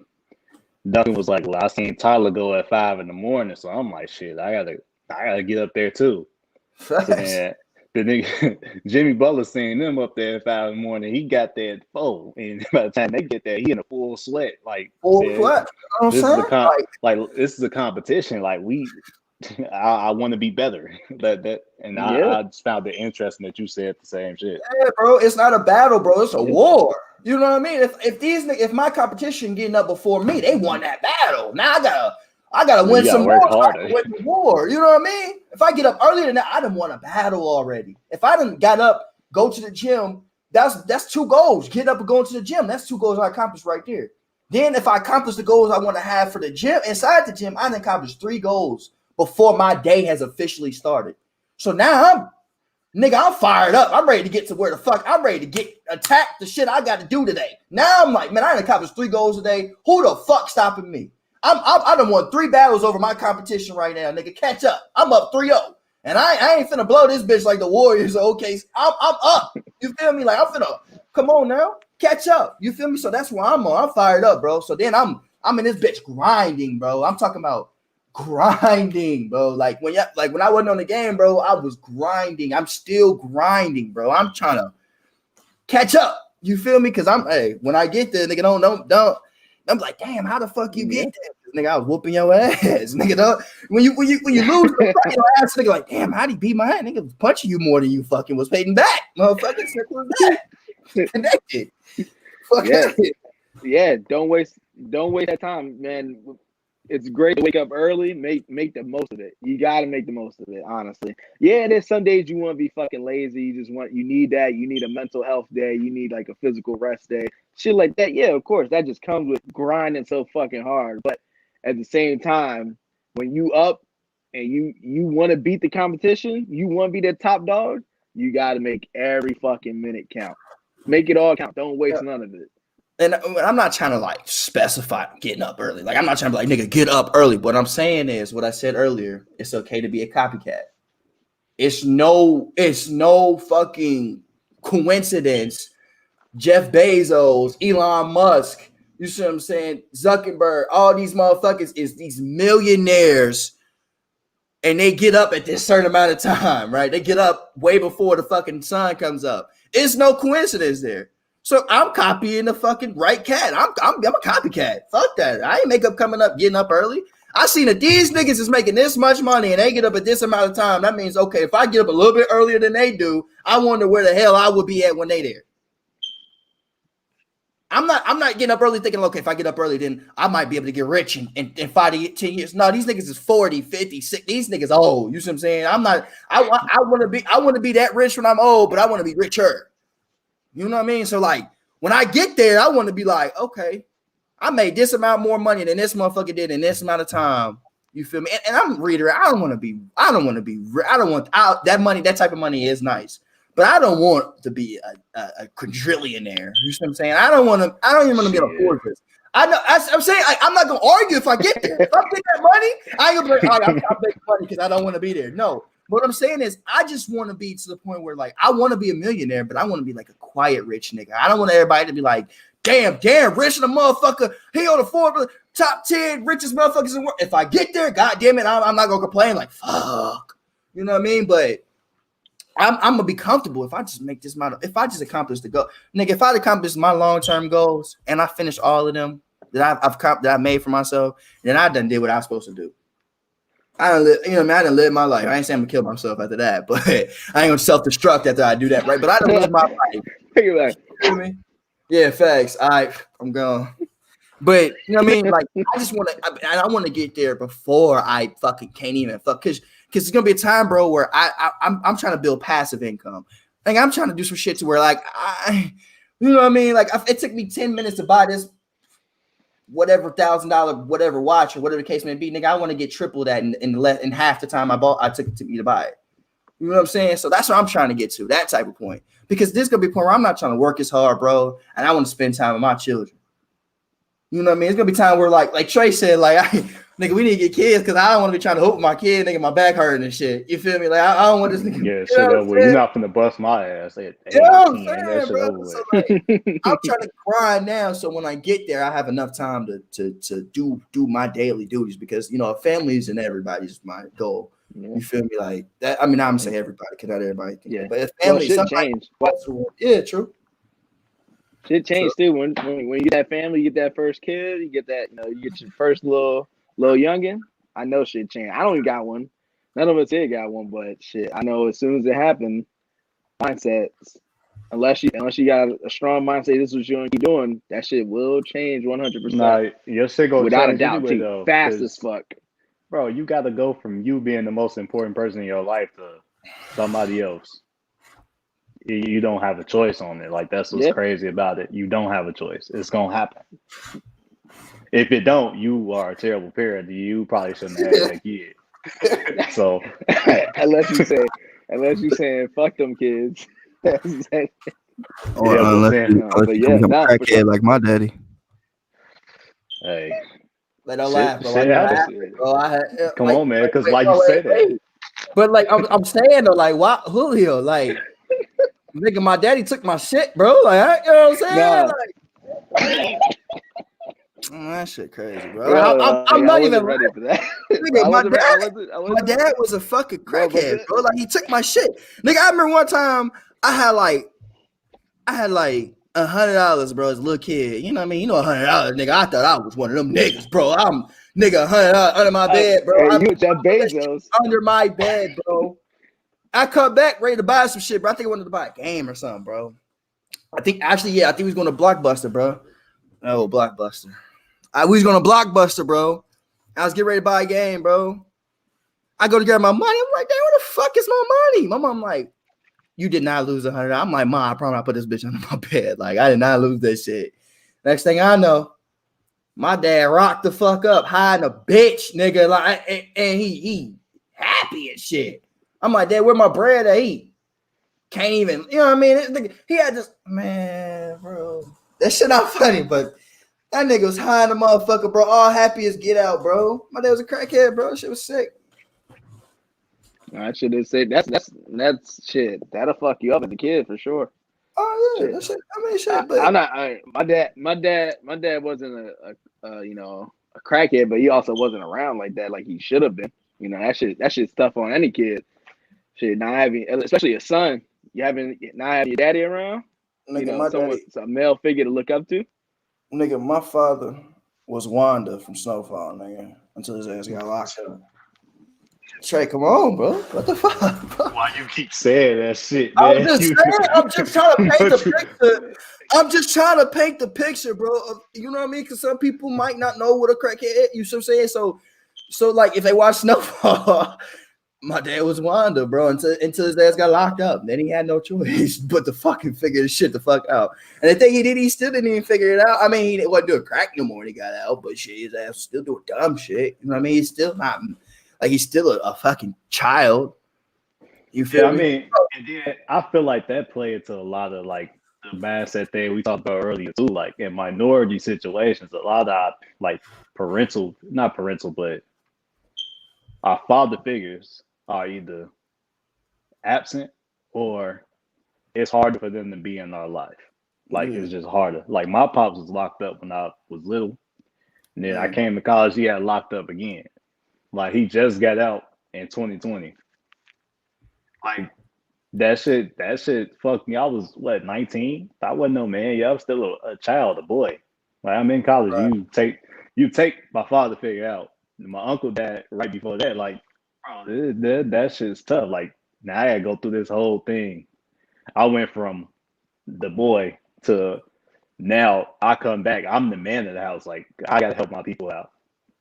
Duncan was like, "Well, I seen Tyler go at 5 a.m, so I'm like, shit, I gotta get up there too." So then the nigga Jimmy Butler seen them up there at 5 a.m. He got there at 4, and by the time they get there, he in a full sweat. Like, what? This is this is a competition. Like I want to be better. I just found it interesting that you said the same shit. Yeah, bro, it's not a battle, bro. It's a war. You know what I mean? If my competition getting up before me, they won that battle. Now I gotta win some more. Win the war. You know what I mean? If I get up earlier than that, I done won a battle already. If I done got up, go to the gym, that's 2 goals. Get up and go to the gym. That's 2 goals I accomplished right there. Then if I accomplish the goals I want to have for the gym, inside the gym, I done accomplished 3 goals before my day has officially started. So now I'm fired up. I'm ready to get to where the fuck I'm ready to attack the shit I got to do today. Now I'm like, man, I done accomplished 3 goals a day. Who the fuck stopping me? I done won 3 battles over my competition right now, nigga. Catch up. I'm up 3-0. And I ain't finna blow this bitch like the Warriors. Okay, I'm up. You feel me? Like I'm finna come on now, catch up. You feel me? So that's where I'm on. I'm fired up, bro. So then I'm in this bitch grinding, bro. I'm talking about grinding, bro. Like when I wasn't on the game, bro, I was grinding. I'm still grinding, bro. I'm trying to catch up. You feel me? Because when I get there, nigga, don't. I'm like, damn, how the fuck you get there? Nigga, I was whooping your ass, nigga. When you lose the fight, your ass, nigga, like, damn, how did he beat my ass? Nigga was punching you more than you fucking was paying back, motherfucker. Simple as that. Connected. Yeah. Don't waste that time, man. It's great to wake up early. Make the most of it. You gotta make the most of it, honestly. Yeah, there's some days you want to be fucking lazy. You need that. You need a mental health day. You need like a physical rest day. Shit like that. Yeah, of course. That just comes with grinding so fucking hard. But at the same time, when you up and you want to beat the competition, you want to be the top dog, you gotta make every fucking minute count. Make it all count. Don't waste none of it. And I'm not trying to like specify getting up early. Like I'm not trying to be like, nigga, get up early. What I'm saying is what I said earlier. It's okay to be a copycat. It's no fucking coincidence. Jeff Bezos, Elon Musk, you see what I'm saying? Zuckerberg, all these motherfuckers is these millionaires, and they get up at this certain amount of time, right? They get up way before the fucking sun comes up. It's no coincidence there. So I'm copying the fucking right cat. I'm a copycat. Fuck that. I ain't getting up early. I seen that these niggas is making this much money and they get up at this amount of time. That means, okay, if I get up a little bit earlier than they do, I wonder where the hell I would be at when they there. I'm not getting up early thinking, okay, if I get up early, then I might be able to get rich in 5 to 10 years. No, these niggas is 40, 50, 60. These niggas old. You see what I'm saying? I want to be that rich when I'm old, but I want to be richer. You know what I mean? So like when I get there, I want to be like, okay, I made this amount more money than this motherfucker did in this amount of time. You feel me? And I'm reiterating, I don't want that money. That type of money is nice, but I don't want to be a quadrillionaire. You see what I'm saying? I don't even want to be able to afford this. I know. I'm saying I'm not gonna argue if I get there. If I get that money, I ain't gonna be like, I'll make money because I don't want to be there. No. What I'm saying is, I just want to be to the point where, like, I want to be a millionaire, but I want to be like a quiet rich nigga. I don't want everybody to be like, damn, rich and a motherfucker. He on the Forbes top 10 richest motherfuckers in the world. If I get there, god damn it, I'm not gonna complain. Like, fuck, you know what I mean? But I'm gonna be comfortable if I just make this amount. If I just accomplish the goal, nigga. If I accomplish my long-term goals and I finish all of them that I made for myself, then I done did what I was supposed to do. I done live my life. I ain't saying I'm gonna kill myself after that, but I ain't gonna self-destruct after I do that, right? But I done live my life. Think about it. You feel me? Yeah, facts. I'm gone. But you know what I mean? Like I want to get there before I fucking can't even fuck because it's gonna be a time, bro, where I'm trying to build passive income. Like I'm trying to do some shit to where like you know what I mean? Like it took me 10 minutes to buy this whatever $1,000 whatever watch or whatever the case may be, nigga. I want to get triple that in half the time I took it to me to buy it. You know what I'm saying? So that's what I'm trying to get to, that type of point. Because this gonna be a point where I'm not trying to work as hard, bro, and I want to spend time with my children. You know what I mean? It's gonna be time where like Trey said, nigga, we need to get kids because I don't want to be trying to hoop with my kid, nigga, my back hurting and shit. You feel me? Like I don't want this nigga. Yeah, shit over. You're not finna bust my ass at You know what I'm 18. saying, That shit bro? over So with. like, I'm trying to grind now, so when I get there, I have enough time to do my daily duties because a families and everybody's my goal. Yeah. You feel me? Like that. I mean, I'm saying everybody, because not everybody can. Yeah. But if family, shit change. Yeah, true. Shit changed too. When you get that family, you get that first kid, you get that, you get your first little youngin. I know shit changed. I don't even got one. None of us here got one, but shit, I know as soon as it happened, mindsets. Unless you got a strong mindset, this is what you want to keep doing. That shit will change 100%. Nah, your shit gonna without change a doubt, anyway, too. though. Fast as fuck. Bro, you got to go from you being the most important person in your life to somebody else. You don't have a choice on it. Like, that's what's crazy about it. You don't have a choice. It's gonna happen. If it don't, you are a terrible parent. You probably shouldn't have had that kid. So, unless you saying fuck them kids. Or unless you become a crackhead like my daddy. Hey, let don't laugh, bro. Come on, man. Because why you say that? But like, I'm saying though, like, why Julio? Like, nigga, my daddy took my shit, bro. Like, you know what I'm saying? Like, that shit crazy, bro. I'm not even ready for that. Nigga, my dad was a fucking crackhead, bro. Like, he took my shit. Nigga, I remember one time I had like $100, bro, as a little kid. You know what I mean? $100, nigga. I thought I was one of them niggas, bro. I'm nigga $100 under my bed, bro. Hey, you Jeff Bezos under my bed, bro. I come back ready to buy some shit, bro. I think I wanted to buy a game or something, bro. I think he was going to Blockbuster, bro. Oh, Blockbuster. We was going to Blockbuster, bro. I was getting ready to buy a game, bro. I go to get my money. I'm like, damn, where the fuck is my money? My mom like, you did not lose $100. I'm like, Mom, I promise I put this bitch under my bed. Like, I did not lose that shit. Next thing I know, my dad rocked the fuck up, hiding a bitch, nigga. Like, and he happy as shit. I'm like, Dad, where my bread at? He can't even, you know what I mean? He had this, man, bro. That shit not funny, but that nigga was hiding the motherfucker, bro. All happy as get out, bro. My dad was a crackhead, bro. Shit was sick. I should have said that's shit. That'll fuck you up as a kid for sure. Oh yeah, that shit. I mean, shit. But I'm not. My dad wasn't a crackhead, but he also wasn't around like that, like he should have been. That shit's tough on any kid. Shit, not having, especially a son, not having your daddy around. Nigga, a male figure to look up to. Nigga, my father was Wanda from Snowfall, nigga, until his ass got locked up. Trey, come on, bro. What the fuck, bro? Why you keep saying that shit, man? I'm just trying to paint the picture. I'm just trying to paint the picture, bro. You know what I mean? Because some people might not know what a crackhead is. You know what I'm saying? So like, if they watch Snowfall, my dad was Wanda, bro, until his ass got locked up. Then he had no choice but to fucking figure this shit the fuck out. And the thing he did, he still didn't even figure it out. I mean, he wasn't doing crack no more when he got out, but shit, his ass was still doing dumb shit. You know what I mean? He's still not, like, he's still a fucking child. You feel me? I mean, and then I feel like that played into a lot of, like, the mindset thing we talked about earlier, too. Like, in minority situations, a lot of, like, not parental, but our father figures are either absent or it's harder for them to be in our life. Like, it's just harder. Like, my pops was locked up when I was little. And then I came to college, he got locked up again. Like, he just got out in 2020. Like, that shit fucked me. I was, 19? I wasn't no man. Yeah, I was still a child, a boy. Like, I'm in college. Right. You take my father figure out. My uncle died right before that. Like, bro, that shit's tough. Like, now I gotta go through this whole thing. I went from the boy to now I come back. I'm the man of the house. Like, I gotta help my people out.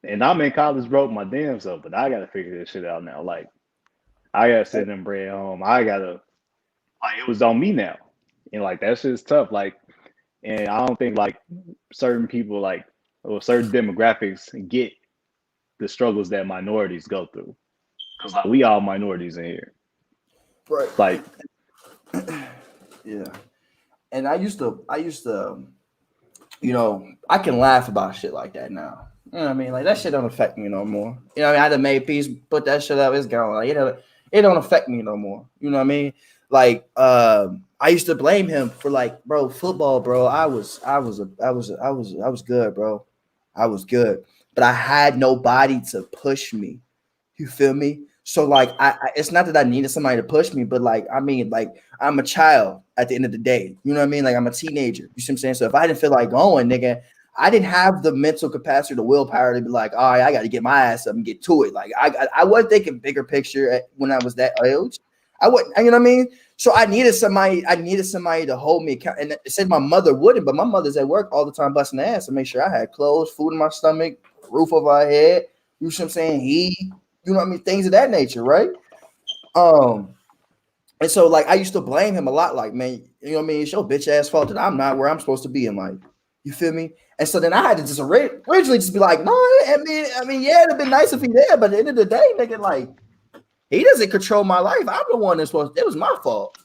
And I'm in college broke my damn self, but I gotta figure this shit out now. Like, I gotta send them bread home. I gotta, like, it was on me now. And like, that shit's tough. Like, and I don't think like certain people, like, or certain demographics get the struggles that minorities go through. Because like, we all minorities in here. Right. Like, yeah. And I used to I can laugh about shit like that now. You know what I mean? Like that shit don't affect me no more. You know what I mean? I done made peace, put that shit up, it's gone. Like, it don't affect me no more. You know what I mean? Like, I used to blame him for like, bro, football, bro. I was good, bro. I was good, but I had nobody to push me. You feel me? So like, it's not that I needed somebody to push me, but like, I mean, like, I'm a child at the end of the day. You know what I mean? Like, I'm a teenager. You see what I'm saying? So if I didn't feel like going, nigga, I didn't have the mental capacity, the willpower to be like, all right, I got to get my ass up and get to it. Like, I wasn't thinking bigger picture when I was that age. I wouldn't, you know what I mean? So I needed somebody to hold me account. And it said my mother wouldn't, but my mother's at work all the time busting ass to make sure I had clothes, food in my stomach, roof over my head. You see what I'm saying? You know what I mean? Things of that nature, right? And so like I used to blame him a lot, like, man, you know what I mean? It's your bitch ass fault that I'm not where I'm supposed to be in life. You feel me? And so then I had to just originally just be like, no, yeah, it'd have been nice if he did, but at the end of the day, nigga, like, he doesn't control my life. I'm the one that's supposed. It was my fault.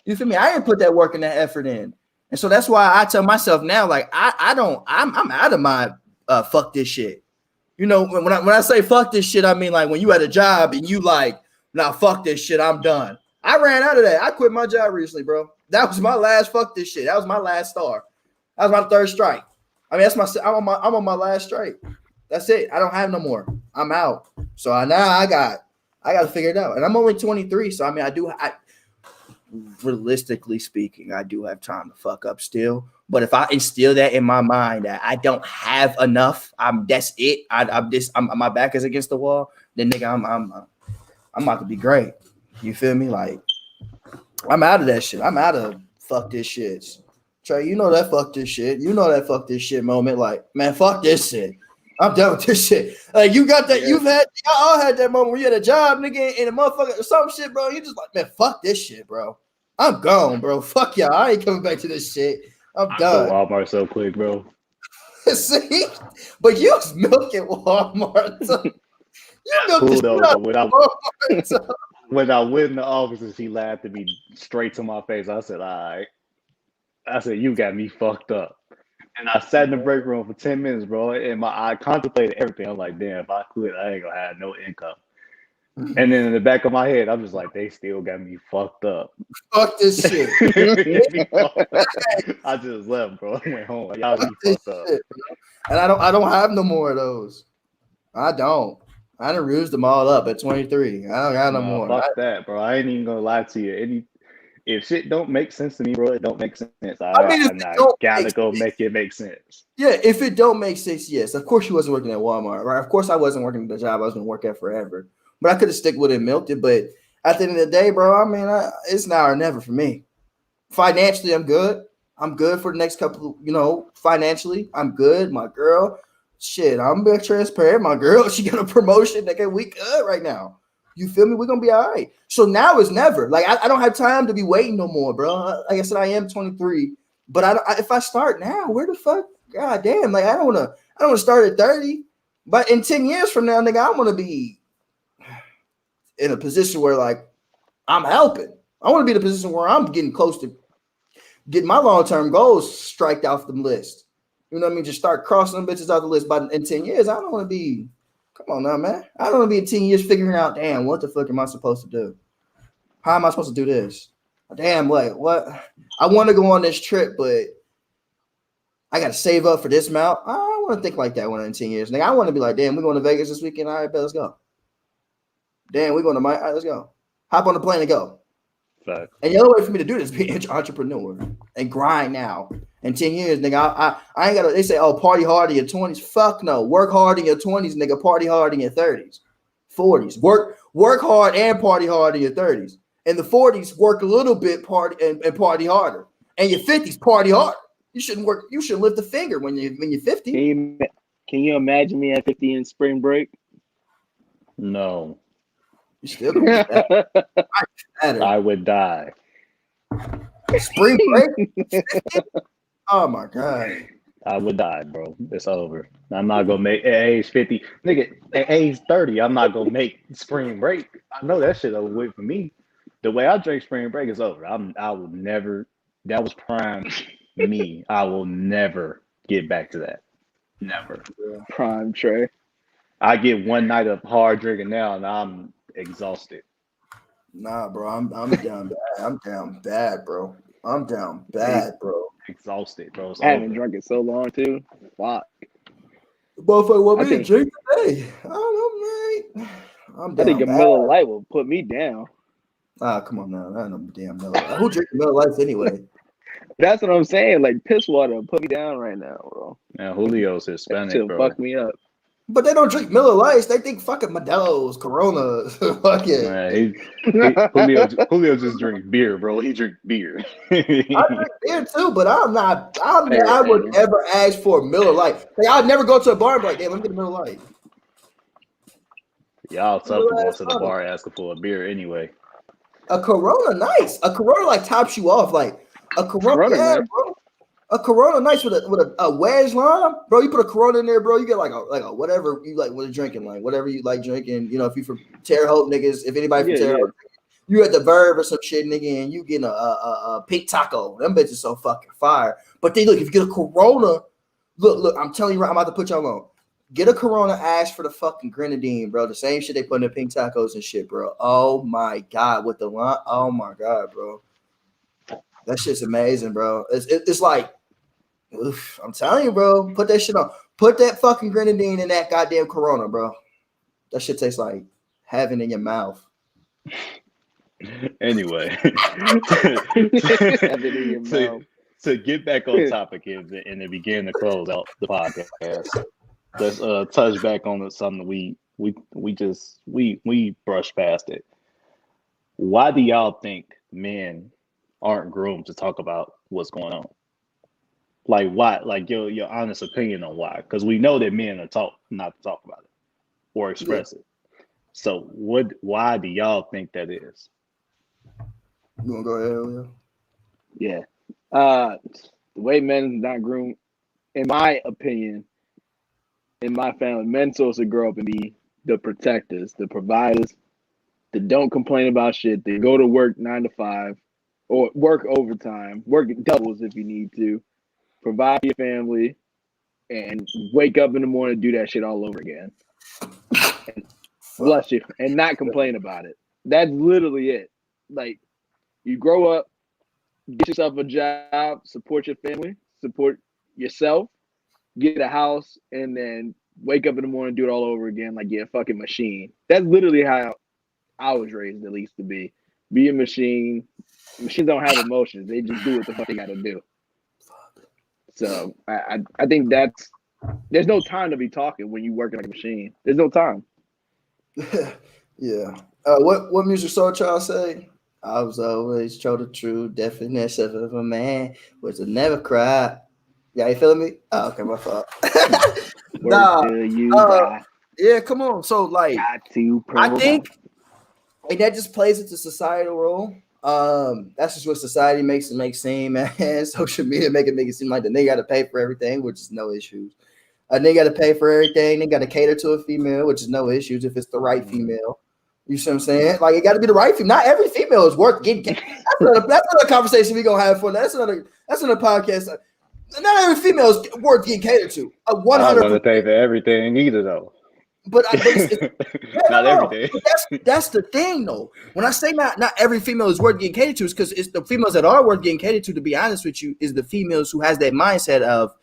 You feel me? I didn't put that work and that effort in, and so that's why I tell myself now, like, I'm out of my fuck this shit. You know, when I say fuck this shit, I mean like when you had a job and you like, nah, fuck this shit, I'm done. I ran out of that. I quit my job recently, bro. That was my last fuck this shit. That was my last star. That was my third strike. I mean, I'm on my last strike. That's it. I don't have no more. I'm out. So I got to figure it out. And I'm only 23, so I mean, realistically speaking, I do have time to fuck up still. But if I instill that in my mind that I don't have enough, that's it. I'm my back is against the wall. Then nigga, I'm about to be great. You feel me? Like I'm out of that shit. I'm out of fuck this shit. Trey, you know that fuck this shit. You know that fuck this shit moment. Like, man, fuck this shit. I'm done with this shit. Like you got that. Y'all all had that moment where you had a job, nigga, and a motherfucker or some shit, bro. You just like, man, fuck this shit, bro. I'm gone, bro. Fuck y'all. I ain't coming back to this shit. I'm done. Walmart so quick, bro. See, but you was milking Walmart. You milked cool though. But when I went in the office and she laughed at me straight to my face, I said, all right. I said, you got me fucked up. And I sat in the break room for 10 minutes, bro. And I contemplated everything. I'm like, damn, if I quit, I ain't gonna have no income. And then in the back of my head, I'm just like, they still got me fucked up. Fuck this shit. I just left, bro. I went home. Y'all be fucked up. Shit, and I don't have no more of those. I don't. I done used them all up at 23. I don't got no more. Fuck that, bro. I ain't even gonna lie to you. If shit don't make sense to me, bro, it don't make sense. I gotta go make it make sense. Yeah, if it don't make sense, yes. Of course you wasn't working at Walmart, right? Of course I wasn't working at the job I was gonna work at forever. But I could have stick with it and milked it. But at the end of the day, bro, I mean, it's now or never for me. Financially, I'm good. I'm good for the next couple, financially, I'm good. My girl, shit, I'm being transparent. My girl, she got a promotion. Nigga, we good right now. You feel me? We're gonna be all right. So now is never. Like I don't have time to be waiting no more, bro. Like I said, I am 23, but if I start now, where the fuck? God damn! Like I don't want to start at 30, but in 10 years from now, nigga, I want to be in a position where like I'm helping. I want to be in a position where I'm getting close to getting my long-term goals striked off the list. You know what I mean? Just start crossing them bitches off the list. But in 10 years, I don't want to be. Come on now, man. I don't want to be in 10 years figuring out, damn, what the fuck am I supposed to do? How am I supposed to do this? Damn, like, what? I want to go on this trip, but I got to save up for this amount. I don't want to think like that when I'm in 10 years. Like, I want to be like, damn, we're going to Vegas this weekend. All right, bet, let's go. Damn, we're going to all right, let's go. Hop on the plane and go. Fact. And the other way for me to do this is be an entrepreneur and grind now. In 10 years, nigga, I ain't got to, they say, oh, party hard in your 20s. Fuck no. Work hard in your 20s, nigga. Party hard in your 30s, 40s. Work hard and party hard in your 30s. In the 40s, work a little bit party and party harder. And your 50s, party harder. You shouldn't work. You shouldn't lift a finger when you're 50. Can you imagine me at 50 in spring break? No. You still gonna be better. I would die. Spring break? Oh my god. I would die, bro. It's over. I'm not gonna make at age 50. Nigga, at age 30, I'm not gonna make spring break. I know that shit over with for me. The way I drink spring break is over. I will never, that was prime me. I will never get back to that. Never. Prime Trey. I get one night of hard drinking now, and I'm exhausted. Nah, bro, I'm down bad. I'm down bad, bro. I'm down bad, bro. Exhausted, bro. I haven't drunk in so long too. Fuck. Motherfucker want I me to think- drink today. I don't know, man. I'm I down think a bad. Miller Lite will put me down. Ah, come on now. I don't know damn Miller Lite. Who drinks Miller Lights anyway? That's what I'm saying. Like piss water will put me down right now, bro. Man, Julio's That Hispanic, shit bro. fuck me up. But they don't drink Miller Lights. They think fucking Modelo's, Coronas. Fucking. Man, Julio just drinks beer, bro. He drinks beer. I drink beer too, but I would never ask for a Miller Lite. Like, I'd never go to a bar and be like, "Damn, let me get a Miller Lite." Y'all tough to go to the bar asking for a beer anyway. A Corona, nice. A Corona like tops you off. Like a Corona, yeah, nice. bro. A Corona, nice with a wedge lime, bro. You put a Corona in there, bro. You get like a whatever you like when drinking, like whatever you like drinking. You know, if you from Terre Haute, niggas, if anybody from Terre Haute, you at the Verb or some shit, nigga, and you getting a pink taco. Them bitches so fucking fire. But then look, if you get a Corona, look, I'm telling you right, I'm about to put y'all on. Get a Corona, ask for the fucking grenadine, bro. The same shit they put in the pink tacos and shit, bro. Oh my god, with the lime. Oh my god, bro. That shit's amazing, bro. It's like, oof, I'm telling you, bro. Put that shit on. Put that fucking grenadine in that goddamn Corona, bro. That shit tastes like heaven in your mouth. Anyway, Heaven in your mouth. to get back on topic and to begin to close out the podcast, let's touch back on something we brushed past it. Why do y'all think men aren't groomed to talk about what's going on? Like why? Like your honest opinion on why? Because we know that men are not to talk about it or express it. So why do y'all think that is? You wanna go ahead, Julio? Yeah. The way men not groomed, in my opinion, in my family, men supposed to grow up and be the protectors, the providers, that don't complain about shit. They go to work 9 to 5 or work overtime, work doubles if you need to, provide for your family, and wake up in the morning and do that shit all over again. And, bless you. And not complain about it. That's literally it. Like, you grow up, get yourself a job, support your family, support yourself, get a house, and then wake up in the morning and do it all over again like you're a fucking machine. That's literally how I was raised, at least, to be. Be a machine. Machines don't have emotions. They just do what the fuck they got to do. So I think there's no time to be talking when you working like a machine. There's no time. Yeah. What music song y'all say? I was always told the true definition of a man was to never cry. Yeah, you feeling me? Oh, okay, my fault. Yeah, come on. So like, I think that just plays into societal role. That's just what society makes it seem, man. Social media make it seem like the nigga got to pay for everything, which is no issues. They got to pay for everything. They got to cater to a female, which is no issues if it's the right female. You see what I'm saying? Like, it got to be the right female. Not every female is worth getting. That's another conversation we gonna have for that. That's another podcast. Not every female is worth getting catered to. 100. I'm gonna pay for everything either, though. But not everything. But that's the thing, though. When I say not every female is worth getting catered to, is because it's the females that are worth getting catered to be honest with you, is the females who has that mindset of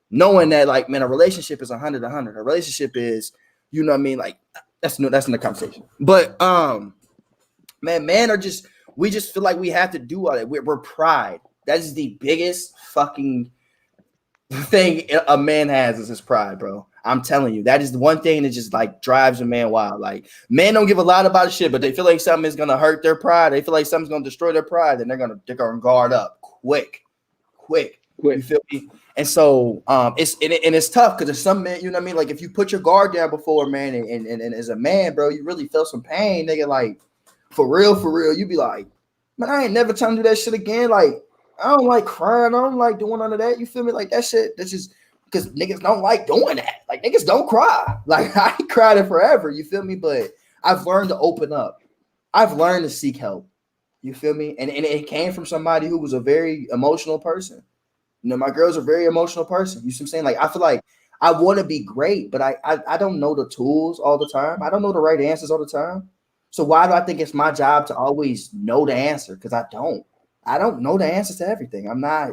knowing that, like, man, a relationship is 100. A relationship is, you know what I mean? Like, that's in the conversation. But man are just, we just feel like we have to do all that. We're pride. That is the biggest fucking thing a man has, is his pride, bro. I'm telling you, that is the one thing that just like drives a man wild. Like, men don't give a lot about shit, but they feel like something is gonna hurt their pride. They feel like something's gonna destroy their pride, and they're gonna guard up quick. You feel me? And so it's tough because there's some men, you know what I mean? Like, if you put your guard down before, man, and as a man, bro, you really feel some pain, nigga. Like, for real, you be like, man, I ain't never trying to do that shit again. Like, I don't like crying. I don't like doing none of that. You feel me? Like, that shit, that's just because niggas don't like doing that. Like, niggas don't cry. Like, I ain't cried it forever. You feel me? But I've learned to open up. I've learned to seek help. You feel me? And it came from somebody who was a very emotional person. You know, my girl's a very emotional person. You see what I'm saying? Like, I feel like I want to be great, but I don't know the tools all the time. I don't know the right answers all the time. So why do I think it's my job to always know the answer? Because I don't. I don't know the answers to everything. I'm not,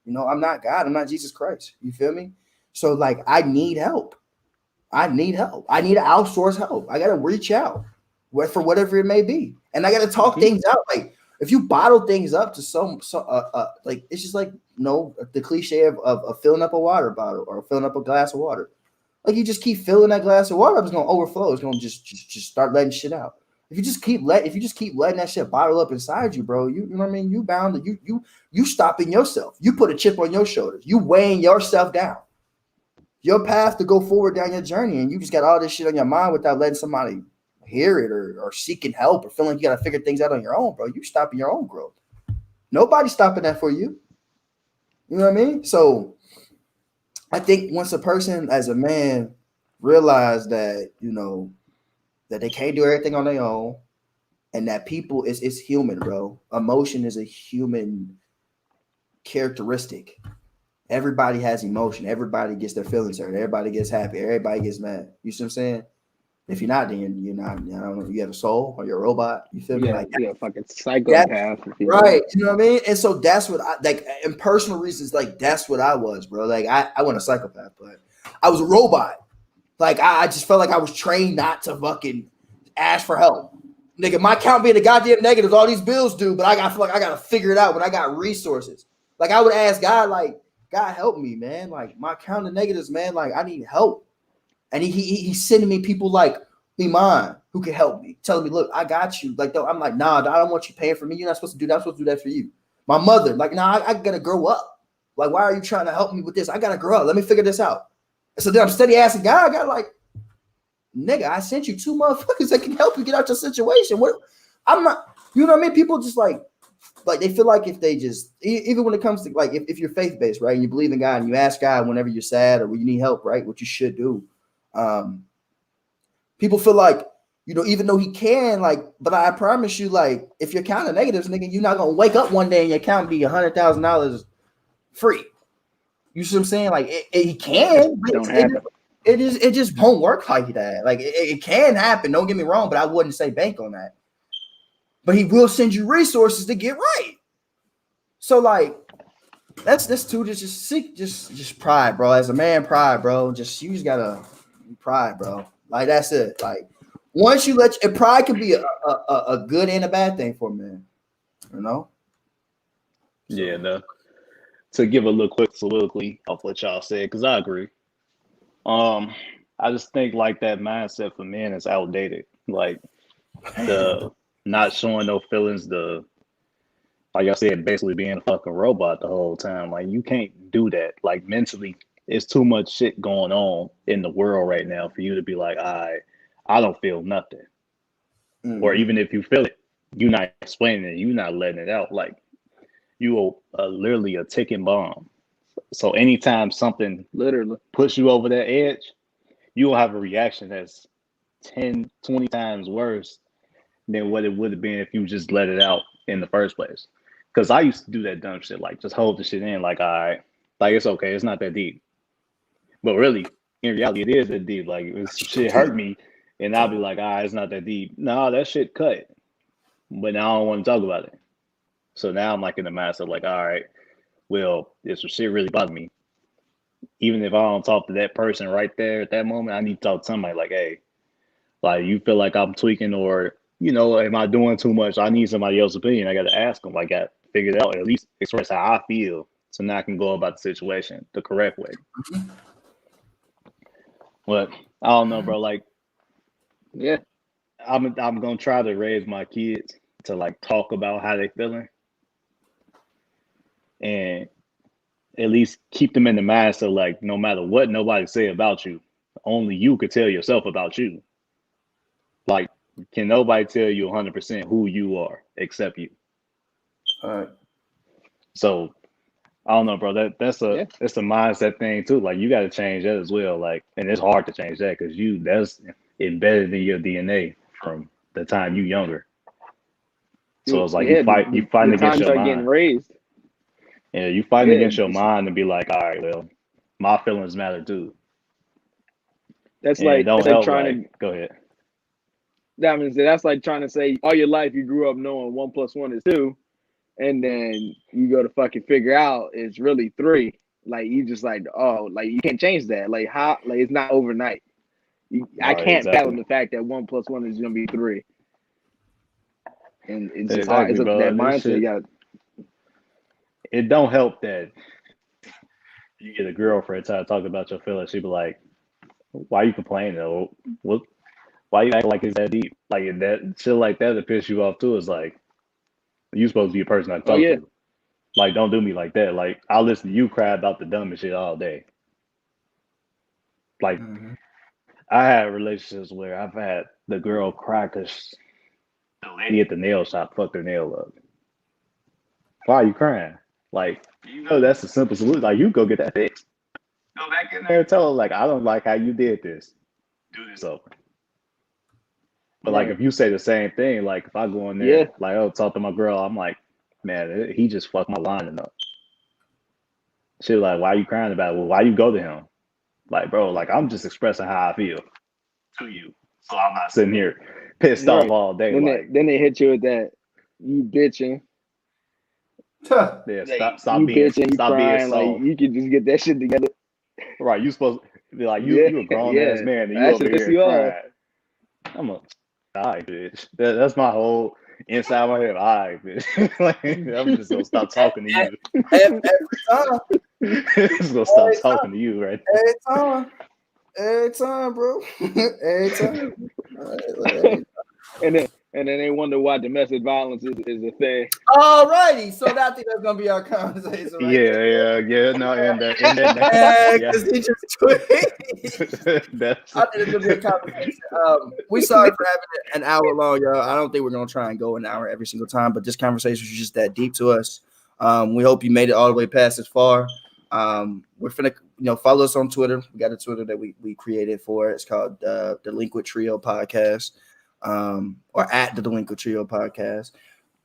I'm not God. I'm not Jesus Christ. You feel me? So like, I need help. I need help. I need to outsource help. I got to reach out for whatever it may be. And I got to talk things out. Like, if you bottle things up to like, it's just like, the cliche of filling up a water bottle or filling up a glass of water. Like, you just keep filling that glass of water up, it's going to overflow. It's going to just start letting shit out. If you just keep letting that shit bottle up inside you, bro, you know what I mean? You bound to you stopping yourself. You put a chip on your shoulders. You weighing yourself down. Your path to go forward down your journey, and you just got all this shit on your mind without letting somebody hear it or seeking help or feeling like you got to figure things out on your own, bro. You stopping your own growth. Nobody's stopping that for you. You know what I mean? So I think once a person as a man realize that, that they can't do everything on their own, and that people is human, bro. Emotion is a human characteristic. Everybody has emotion. Everybody gets their feelings hurt. Everybody gets happy. Everybody gets mad. You see what I'm saying? If you're not, then you're not. I don't know. You have a soul or you're a robot. You feel me? Like, you're a fucking psychopath. Right. You know what I mean? And so that's what I like. In personal reasons, like that's what I was, bro. Like I wasn't a psychopath, but I was a robot. Like I just felt like I was trained not to fucking ask for help. Nigga, my account being the goddamn negatives, all these bills due, but I feel like I gotta figure it out when I got resources. Like I would ask God, like, God help me, man. Like my account of negatives, man. Like I need help. And he's sending me people like Iman who can help me, telling me, look, I got you. Like, I'm like, nah, I don't want you paying for me. You're not supposed to do that. I'm supposed to do that for you. My mother, like, nah, I gotta grow up. Like, why are you trying to help me with this? I gotta grow up. Let me figure this out. And so then I'm steady asking God. I got like, nigga, I sent you 2 motherfuckers that can help you get out your situation. What? I'm not, you know what I mean? People just like they feel like if they just, even when it comes to like, if you're faith-based, right, and you believe in God and you ask God whenever you're sad or when you need help, right, what you should do. People feel like, even though he can, like, but I promise you, like, if you're counting negatives, nigga, you're not gonna wake up one day and your account be $100,000 free. You see what I'm saying? Like, he can, but it just won't work like that. Like, it can happen. Don't get me wrong, but I wouldn't say bank on that. But he will send you resources to get right. So, like, that's too. Just pride, bro. As a man, pride, bro. You just gotta pride, bro. Like that's it. Like once you pride can be a good and a bad thing for a man. So. Yeah, to give a little quick soliloquy of what y'all said, because I agree. I just think like that mindset for men is outdated. Like the not showing no feelings, like I said, basically being a fucking robot the whole time. Like you can't do that. Like mentally, it's too much shit going on in the world right now for you to be like, I don't feel nothing. Mm-hmm. Or even if you feel it, you're not explaining it, you're not letting it out. Like you are literally a ticking bomb. So anytime something literally puts you over that edge, you will have a reaction that's 10, 20 times worse than what it would have been if you just let it out in the first place. Because I used to do that dumb shit, like just hold the shit in, like, all right, like it's okay, it's not that deep. But really, in reality, it is that deep. Like, if shit hurt me, and I'll be like, all right, it's not that deep. No, that shit cut. But now I don't want to talk about it. So now I'm like in the mindset, like, all right, well, if some shit really bothers me, even if I don't talk to that person right there at that moment, I need to talk to somebody like, hey, like, you feel like I'm tweaking or, am I doing too much? I need somebody else's opinion. I got to ask them. Like, I got to figure it out, or at least express how I feel. So now I can go about the situation the correct way. But I don't know, bro. Like, yeah, I'm gonna try to raise my kids to like talk about how they feeling, and at least keep them in the mindset like no matter what nobody say about you, only you could tell yourself about you. Like, can nobody tell you 100% who you are except you? All right. So I don't know, bro. That's a mindset thing too. Like you got to change that as well. Like, and it's hard to change that because that's embedded in your DNA from the time you younger. So it's like you fight against your mind. Getting raised. Yeah, you fighting against your mind and be like, all right, well, my feelings matter too. That's And it like don't that's like help. trying Like, go ahead. That means that's like trying to say all your life you grew up knowing 1 + 1 is 2, and then you go to fucking figure out it's really 3. Like you just like, oh, like you can't change that. Like how? Like it's not overnight. I Right, can't exactly. fathom the fact that 1 + 1 is gonna be 3. And it's just Exactly, hard. It's bro. that This mindset. shit, You got it don't help that you get a girlfriend trying to talk about your feelings. She be like, why you complaining though? What? Why you act like it's that deep? Like that shit like that piss you off too. It's like you supposed to be a person I oh talk yeah. to. Like, don't do me like that. Like, I'll listen to you cry about the dumbest shit all day. Like, I had relationships where I've had the girl cry because the lady at the nail shop fucked her nail up. Why are you crying? Like, you know that's the simple solution. Like, you go get that fixed. Go back in there and tell her, like, I don't like how you did this. Do this over. But like, if you say the same thing, like if I go in there, like, oh, talk to my girl, I'm like, man, he just fucked my lining up. She was like, why are you crying about it? Well, why you go to him? Like, bro, like I'm just expressing how I feel to you. So I'm not sitting here pissed off all day. Then they hit you with that, you bitching. Yeah, stop being crying. soft. Like you can just get that shit together. Right, you supposed to be like you a grown ass man and you over here crying. I'm a all right, bitch. That's my whole inside my head. All right, bitch. Like, I'm just gonna stop talking to you. Every time. Just gonna stop talking to you, right? Every time, bro. Every time. And then they wonder why domestic violence is a thing. Alrighty, so I think that's gonna be our conversation. Right Yeah. No, and that, because he just tweeted. I think it's gonna be a conversation. We sorry for having an hour long, y'all. I don't think we're gonna try and go an hour every single time, but this conversation is just that deep to us. We hope you made it all the way past this far. We're finna, follow us on Twitter. We got a Twitter that we created for it. It's called Delinquent Trio Podcast. Or at the Delinquent Trio Podcast.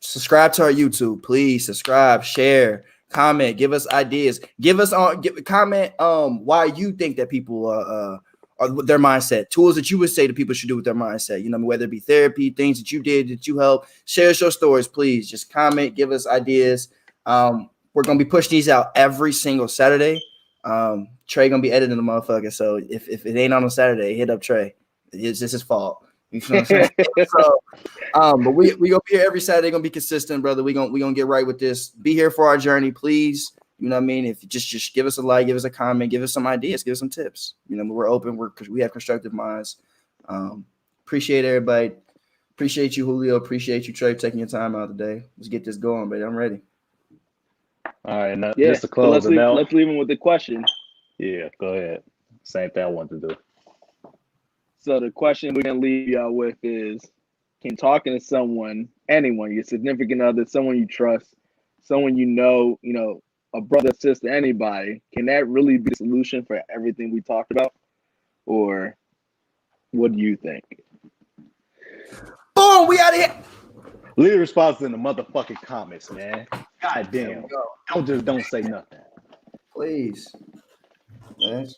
Subscribe to our YouTube, please. Subscribe, share, comment, give us ideas. Comment why you think that people are their mindset, tools that you would say to people should do with their mindset. Whether it be therapy, things that you did that you help. Share us your stories, please. Just comment, give us ideas. We're gonna be pushing these out every single Saturday. Trey gonna be editing the motherfucker, so if it ain't on a Saturday, hit up Trey. It's just his fault. You feel what I'm saying? So, but we gonna be here every Saturday. Gonna be consistent, brother. We gonna get right with this. Be here for our journey, please. You know what I mean? If you just give us a like, give us a comment, give us some ideas, give us some tips. We're open. We have constructive minds. Appreciate everybody. Appreciate you, Julio. Appreciate you, Trey, taking your time out today. Let's get this going, baby. I'm ready. All right, now, just to close it out. Let's leave him with the question. Yeah, go ahead. Same thing I want to do. So the question we're gonna leave y'all with is: can talking to someone, anyone, your significant other, someone you trust, someone a brother, sister, anybody, can that really be the solution for everything we talked about? Or what do you think? Boom, we out of here. Leave responses in the motherfucking comments, man. God damn. Don't say nothing. Please. Yes.